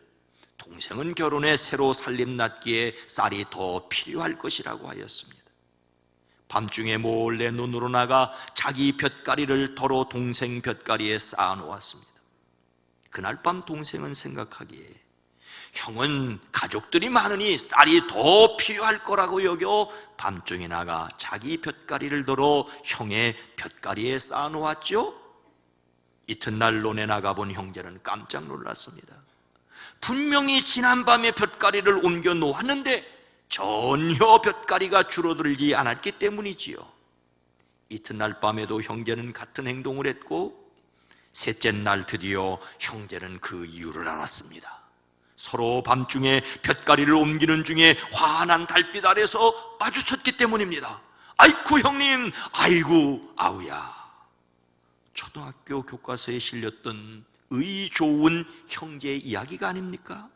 동생은 결혼해 새로 살림 났기에 쌀이 더 필요할 것이라고 하였습니다. 밤중에 몰래 논으로 나가 자기 볏가리를 덜어 동생 볏가리에 쌓아놓았습니다. 그날 밤 동생은 생각하기에 형은 가족들이 많으니 쌀이 더 필요할 거라고 여겨 밤중에 나가 자기 볏가리를 덜어 형의 볏가리에 쌓아놓았죠. 이튿날 논에 나가본 형제는 깜짝 놀랐습니다. 분명히 지난밤에 볏가리를 옮겨 놓았는데 전혀 볏가리가 줄어들지 않았기 때문이지요. 이튿날 밤에도 형제는 같은 행동을 했고 셋째 날 드디어 형제는 그 이유를 알았습니다. 서로 밤중에 볏가리를 옮기는 중에 환한 달빛 아래서 마주쳤기 때문입니다. 아이쿠 형님, 아이고 아우야. 초등학교 교과서에 실렸던 의 좋은 형제 이야기가 아닙니까?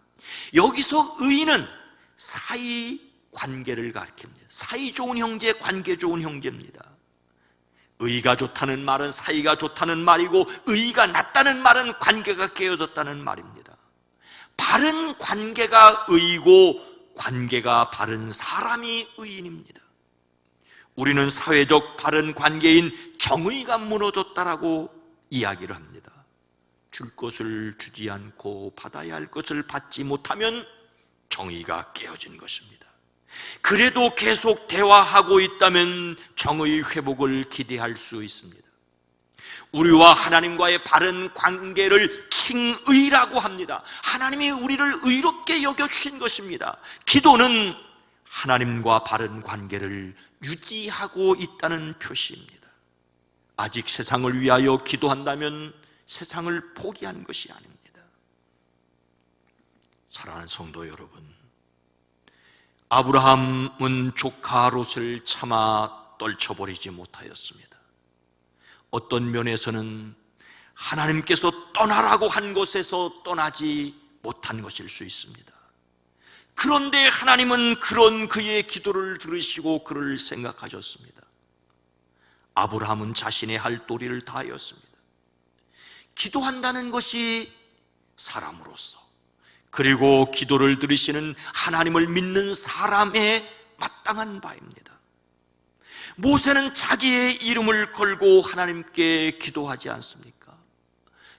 여기서 의는 사이 관계를 가리킵니다. 사이 좋은 형제, 관계 좋은 형제입니다. 의가 좋다는 말은 사이가 좋다는 말이고 의가 낮다는 말은 관계가 깨어졌다는 말입니다. 바른 관계가 의고 관계가 바른 사람이 의인입니다. 우리는 사회적 바른 관계인 정의가 무너졌다라고 이야기를 합니다. 줄 것을 주지 않고 받아야 할 것을 받지 못하면 정의가 깨어진 것입니다. 그래도 계속 대화하고 있다면 정의 회복을 기대할 수 있습니다. 우리와 하나님과의 바른 관계를 칭의라고 합니다. 하나님이 우리를 의롭게 여겨주신 것입니다. 기도는 하나님과 바른 관계를 유지하고 있다는 표시입니다. 아직 세상을 위하여 기도한다면 세상을 포기한 것이 아닙니다. 사랑하는 성도 여러분, 아브라함은 조카 롯을 차마 떨쳐버리지 못하였습니다. 어떤 면에서는 하나님께서 떠나라고 한 곳에서 떠나지 못한 것일 수 있습니다. 그런데 하나님은 그런 그의 기도를 들으시고 그를 생각하셨습니다. 아브라함은 자신의 할 도리를 다하였습니다. 기도한다는 것이 사람으로서, 그리고 기도를 들으시는 하나님을 믿는 사람의 마땅한 바입니다. 모세는 자기의 이름을 걸고 하나님께 기도하지 않습니까?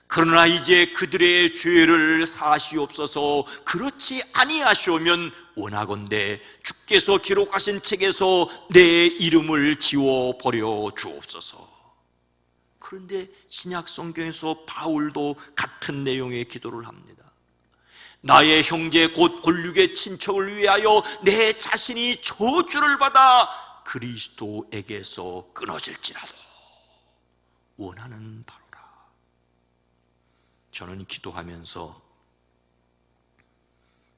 그러나 이제 그들의 죄를 사시옵소서. 그렇지 아니하시오면 원하건대 주께서 기록하신 책에서 내 이름을 지워버려 주옵소서. 그런데 신약 성경에서 바울도 같은 내용의 기도를 합니다. 나의 형제 곧 골육의 친척을 위하여 내 자신이 저주를 받아 그리스도에게서 끊어질지라도 원하는 바로라. 저는 기도하면서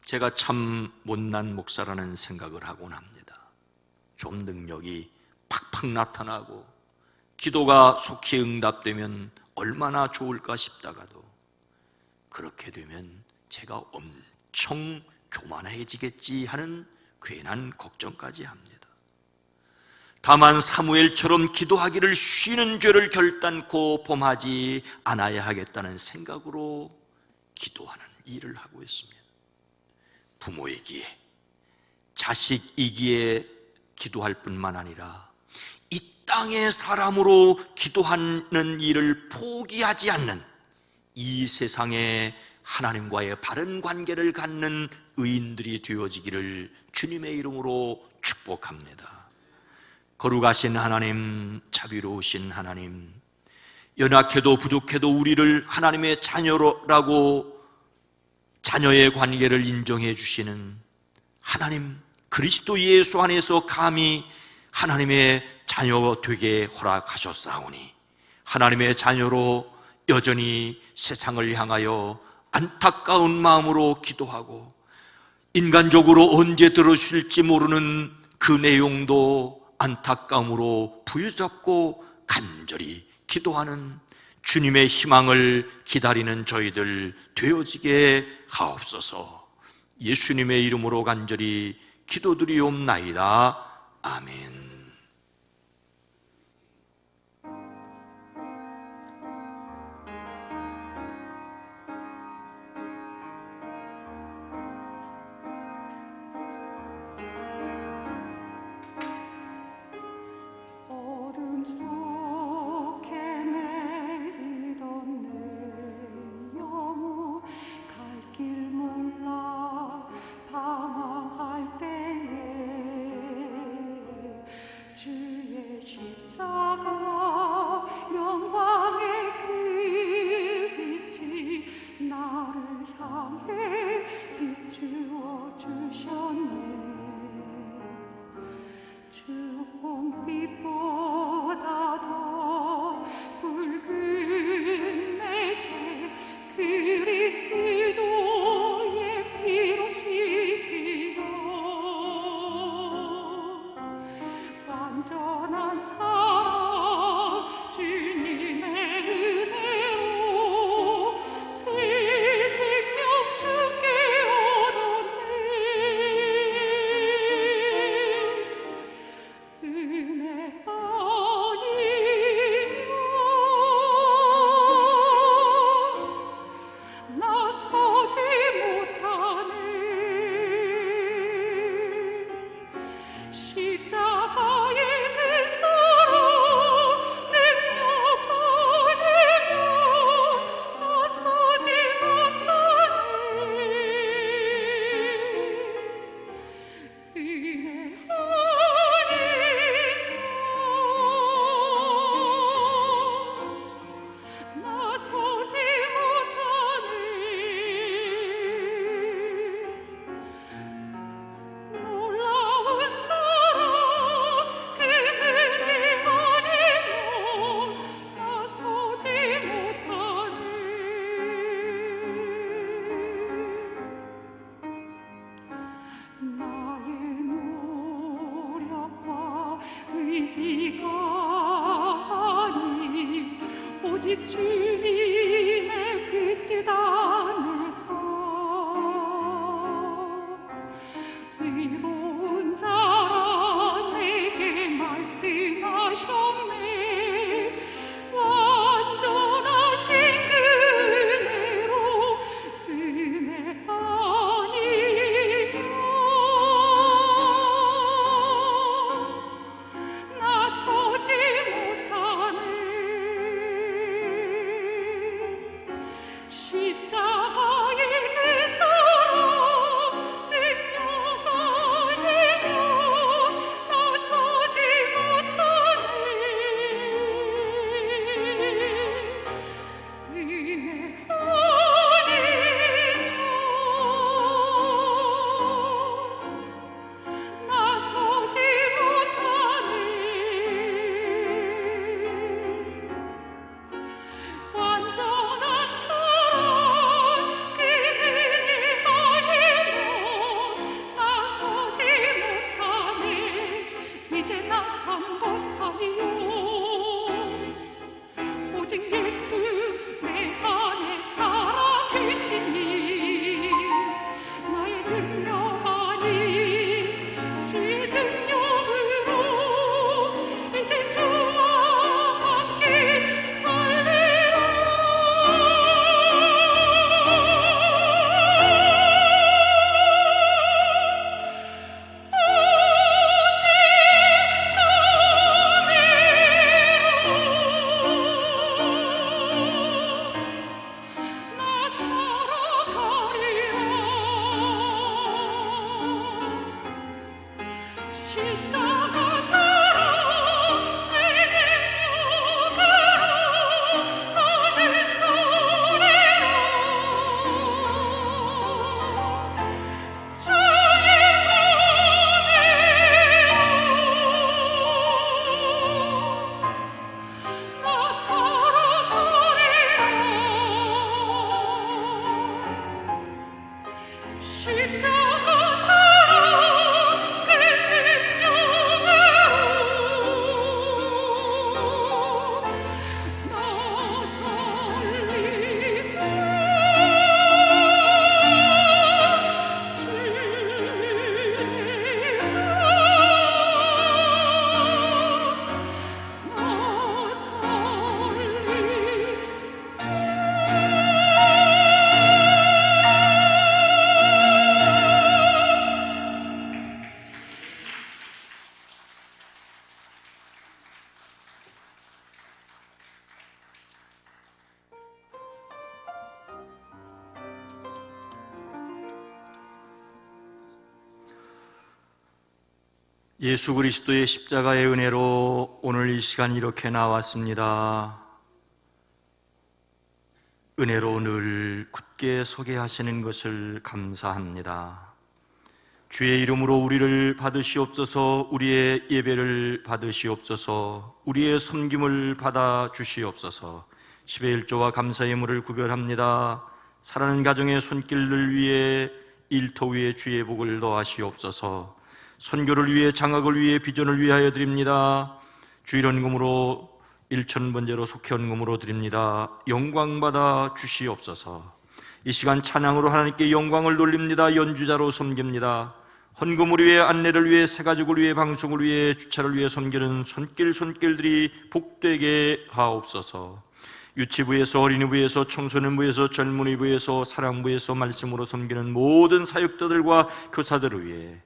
제가 참 못난 목사라는 생각을 하곤 합니다. 좀 능력이 팍팍 나타나고 기도가 속히 응답되면 얼마나 좋을까 싶다가도 그렇게 되면 제가 엄청 교만해지겠지 하는 괜한 걱정까지 합니다. 다만 사무엘처럼 기도하기를 쉬는 죄를 결단코 범하지 않아야 하겠다는 생각으로 기도하는 일을 하고 있습니다. 부모이기에 자식이기에 기도할 뿐만 아니라 이 땅의 사람으로 기도하는 일을 포기하지 않는, 이 세상에 하나님과의 바른 관계를 갖는 의인들이 되어지기를 주님의 이름으로 축복합니다. 거룩하신 하나님, 자비로우신 하나님, 연약해도 부족해도 우리를 하나님의 자녀라고 자녀의 관계를 인정해 주시는 하나님, 그리스도 예수 안에서 감히 하나님의 자녀 되게 허락하셨사오니 하나님의 자녀로 여전히 세상을 향하여 안타까운 마음으로 기도하고 인간적으로 언제 들으실지 모르는 그 내용도 안타까움으로 부여잡고 간절히 기도하는 주님의 희망을 기다리는 저희들 되어지게 하옵소서. 예수님의 이름으로 간절히 기도드리옵나이다. 아멘. 예수 그리스도의 십자가의 은혜로 오늘 이 시간 이렇게 나왔습니다. 은혜로 늘 굳게 서게 하시는 것을 감사합니다. 주의 이름으로 우리를 받으시옵소서. 우리의 예배를 받으시옵소서. 우리의 섬김을 받아 주시옵소서. 10의 1조와 감사의 예물을 구별합니다. 사랑하는 가정의 손길을 위해 일터 위에 주의 복을 더하시옵소서. 선교를 위해, 장학을 위해, 비전을 위하여 드립니다. 주일헌금으로 1,000번제로 속회헌금으로 드립니다. 영광받아 주시옵소서. 이 시간 찬양으로 하나님께 영광을 돌립니다. 연주자로 섬깁니다. 헌금을 위해, 안내를 위해, 새가족을 위해, 방송을 위해, 주차를 위해 섬기는 손길들이 복되게 하옵소서. 유치부에서, 어린이부에서, 청소년부에서, 젊은이부에서, 사랑부에서 말씀으로 섬기는 모든 사역자들과 교사들을 위해,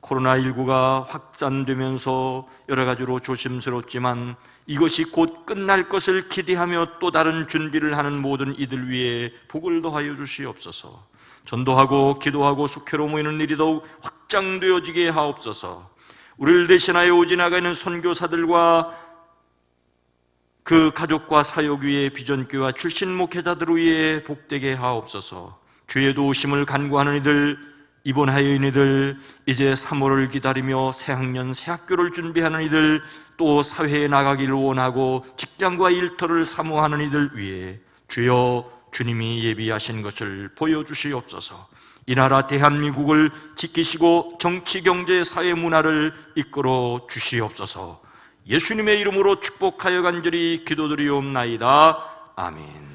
코로나19가 확산되면서 여러 가지로 조심스럽지만 이것이 곧 끝날 것을 기대하며 또 다른 준비를 하는 모든 이들 위해 복을 더하여 주시옵소서. 전도하고 기도하고 속회로 모이는 일이 더욱 확장되어지게 하옵소서. 우리를 대신하여 오지나가 있는 선교사들과 그 가족과 사역 위에 비전교와 출신 목회자들을 위해 복되게 하옵소서. 주의 도우심을 간구하는 이들, 입원하여 이들, 이제 3월을 기다리며 새학년, 새학교를 준비하는 이들, 또 사회에 나가기를 원하고 직장과 일터를 사모하는 이들 위해 주여 주님이 예비하신 것을 보여주시옵소서. 이 나라 대한민국을 지키시고 정치, 경제, 사회, 문화를 이끌어 주시옵소서. 예수님의 이름으로 축복하여 간절히 기도드리옵나이다. 아멘.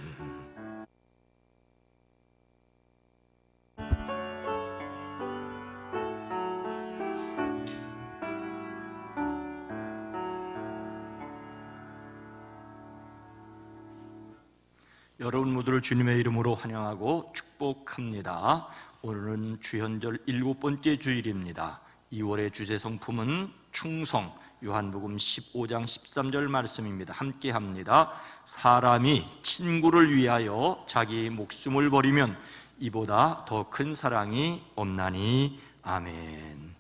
여러분 모두를 주님의 이름으로 환영하고 축복합니다. 오늘은 주현절 7번째 주일입니다. 2월의 주제 성품은 충성, 요한복음 15장 13절 말씀입니다. 함께 합니다. 사람이 친구를 위하여 자기 목숨을 버리면 이보다 더 큰 사랑이 없나니. 아멘.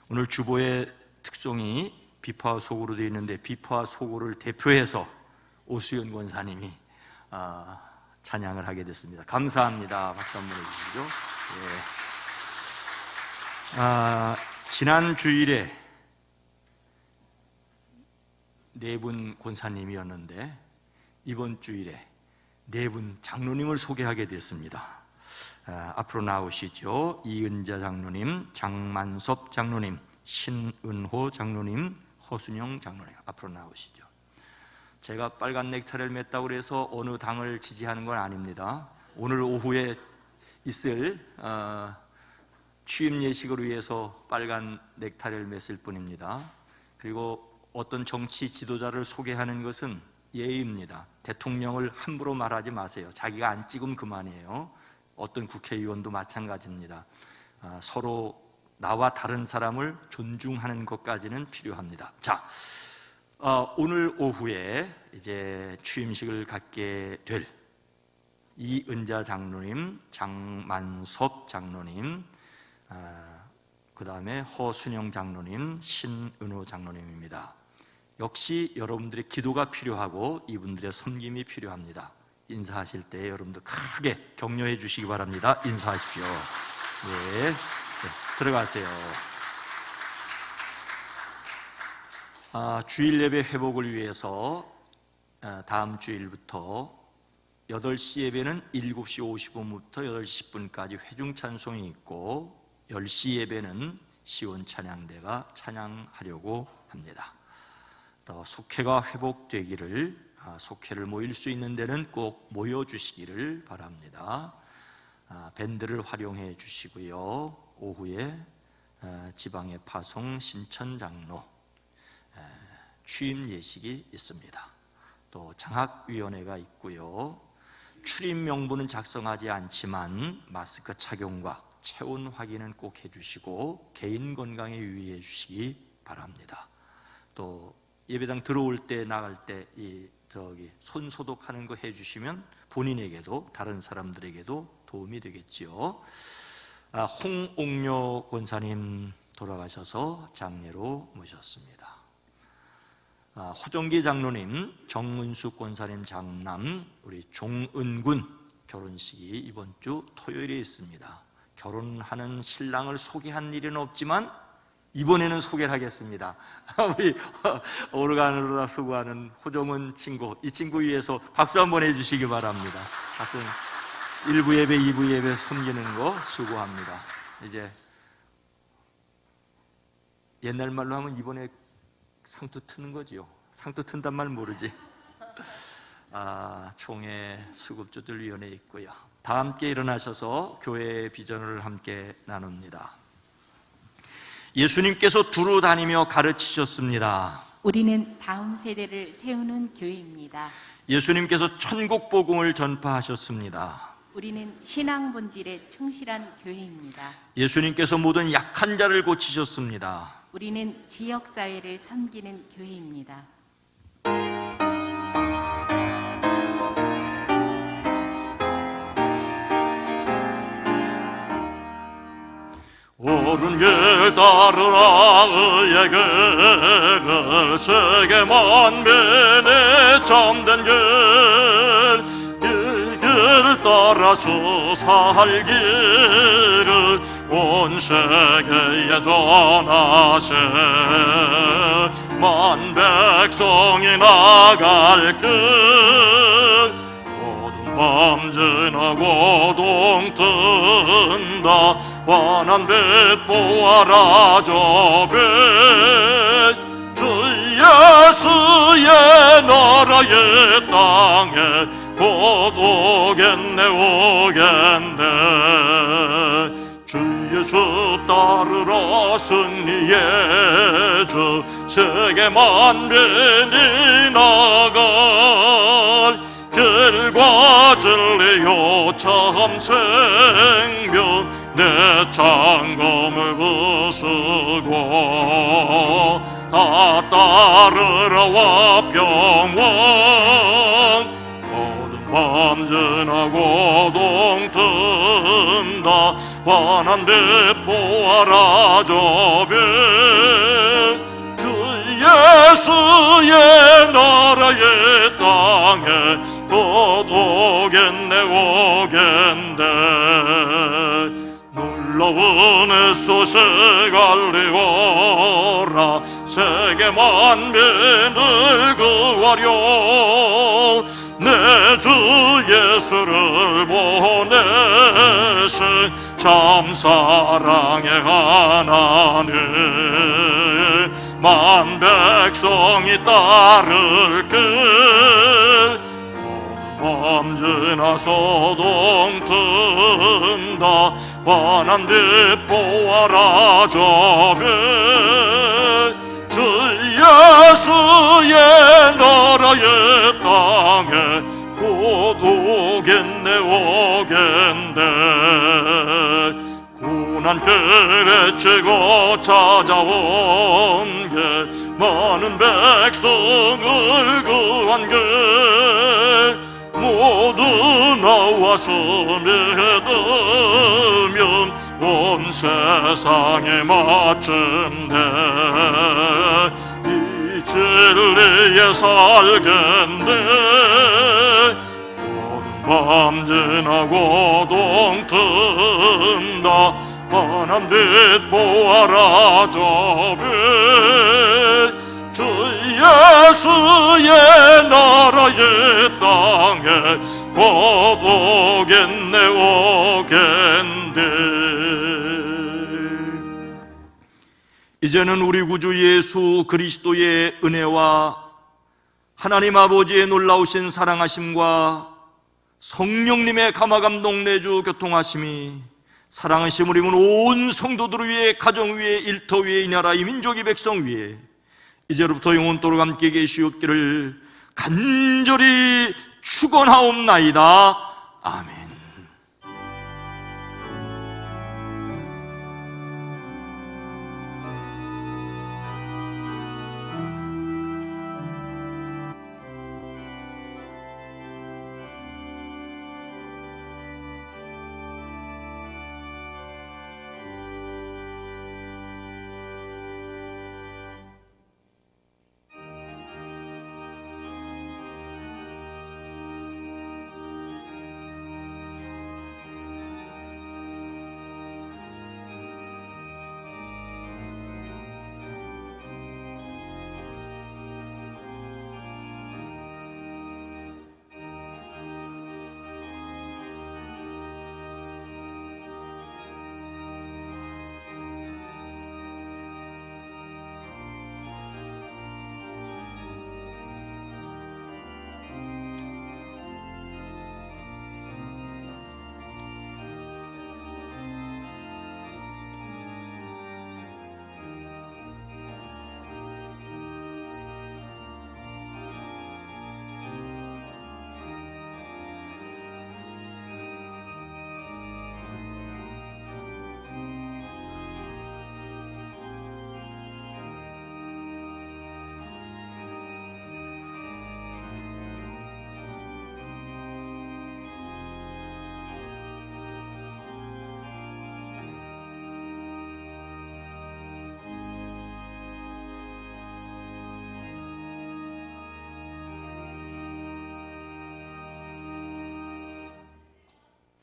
오늘 주보의 특종이 비파와 소고로 되어 있는데, 비파와 소고를 대표해서 오수연 권사님이 찬양을 하게 됐습니다. 감사합니다. 박수 한번 해주시죠. 지난 주일에 4분 권사님이었는데 이번 주일에 4분 장로님을 소개하게 됐습니다. 앞으로 나오시죠. 이은자 장로님, 장만섭 장로님, 신은호 장로님, 허순영 장로님 앞으로 나오시죠. 제가 빨간 넥타이를 맸다고 해서 어느 당을 지지하는 건 아닙니다. 오늘 오후에 있을 취임 예식을 위해서 빨간 넥타이를 맸을 뿐입니다. 그리고 어떤 정치 지도자를 소개하는 것은 예의입니다. 대통령을 함부로 말하지 마세요. 자기가 안 찍으면 그만이에요. 어떤 국회의원도 마찬가지입니다. 서로 나와 다른 사람을 존중하는 것까지는 필요합니다. 자, 오늘 오후에 이제 취임식을 갖게 될 이은자 장로님, 장만섭 장로님, 그 다음에 허순영 장로님, 신은호 장로님입니다. 역시 여러분들의 기도가 필요하고 이분들의 섬김이 필요합니다. 인사하실 때 여러분들 크게 격려해 주시기 바랍니다. 인사하십시오. 네, 들어가세요. 주일 예배 회복을 위해서 다음 주일부터 8시 예배는 7시 55분부터 8시 10분까지 회중 찬송이 있고 10시 예배는 시온 찬양대가 찬양하려고 합니다. 또 속회가 회복되기를, 속회를 모일 수 있는 데는 꼭 모여주시기를 바랍니다. 밴드를 활용해 주시고요. 오후에 지방의 파송 신천 장로 취임 예식이 있습니다. 또 장학위원회가 있고요. 출입 명부는 작성하지 않지만 마스크 착용과 체온 확인은 꼭 해주시고 개인 건강에 유의해 주시기 바랍니다. 또 예배당 들어올 때 나갈 때 손 소독하는 거 해주시면 본인에게도 다른 사람들에게도 도움이 되겠지요. 홍옥료 권사님 돌아가셔서 장례로 모셨습니다. 호정기 장로님, 정문숙 권사님 장남 우리 종은군 결혼식이 이번 주 토요일에 있습니다. 결혼하는 신랑을 소개한 일은 없지만 이번에는 소개를 하겠습니다. 우리 오르간으로 수고하는 호정은 친구, 이 친구 위해서 박수 한번 해주시기 바랍니다. 하여튼 1부 예배, 2부 예배 섬기는 거 수고합니다. 이제 옛날 말로 하면 이번에 상투 트는 거지요. 상투 튼단 말 모르지. 총회 수급주들위원회 있고요. 다 함께 일어나셔서 교회의 비전을 함께 나눕니다. 예수님께서 두루 다니며 가르치셨습니다. 우리는 다음 세대를 세우는 교회입니다. 예수님께서 천국 복음을 전파하셨습니다. 우리는 신앙 본질에 충실한 교회입니다. 예수님께서 모든 약한 자를 고치셨습니다. 우리는 지역사회를 섬기는 교회입니다. 옳은 길 따르라 의의 길을 세계 만민의 참된 길 이 길 따라서 살기를 온 세계에 전하세 만 백성이 나갈 길 어두운 밤 지나고 동뜬다 환한 빛 보아라 저 빛 주 예수의 나라의 땅에 곧 오겠네 오겠네 주 예수 따르라 승리의 주 세계 만민이 나갈 길과 진리요 참 생명 내 창검을 부수고 다 따르라 화평왕 모든 밤 지나고 동뜬다 환한 빛 보아라 저 빛 주 예수의 나라의 땅에 곧 오겠네 오겠네 놀라운 햇소식 알리오라 세계 만민을 구하려 내 주 예수를 보내신 참 사랑의 하나님 만 백성이 따를 길 모든 밤 지나서 동뜬다 환한 빛 보아라 저 빛 주 예수의 나라의 땅에 곧 오겠네 오겠네 고난 길에 치고 찾아온 게 많은 백성을 구한 게 모두 나와서 믿으면 온 세상에 맞춘대 이 진리에 살겠네 모든 밤 지나고 동뜬다 환한 빛 보아라 저 빛 주 예수의 나라의 땅에 곧 오겠네 오겠네 이제는 우리 구주 예수 그리스도의 은혜와 하나님 아버지의 놀라우신 사랑하심과 성령님의 감화감동 내주 교통하심이 사랑하심 우리 온 성도들 위해 가정 위에 일터 위에 이 나라 이 민족의 백성 위에 이제로부터 영원토록 함께 계시옵기를 간절히 축원하옵나이다. 아멘.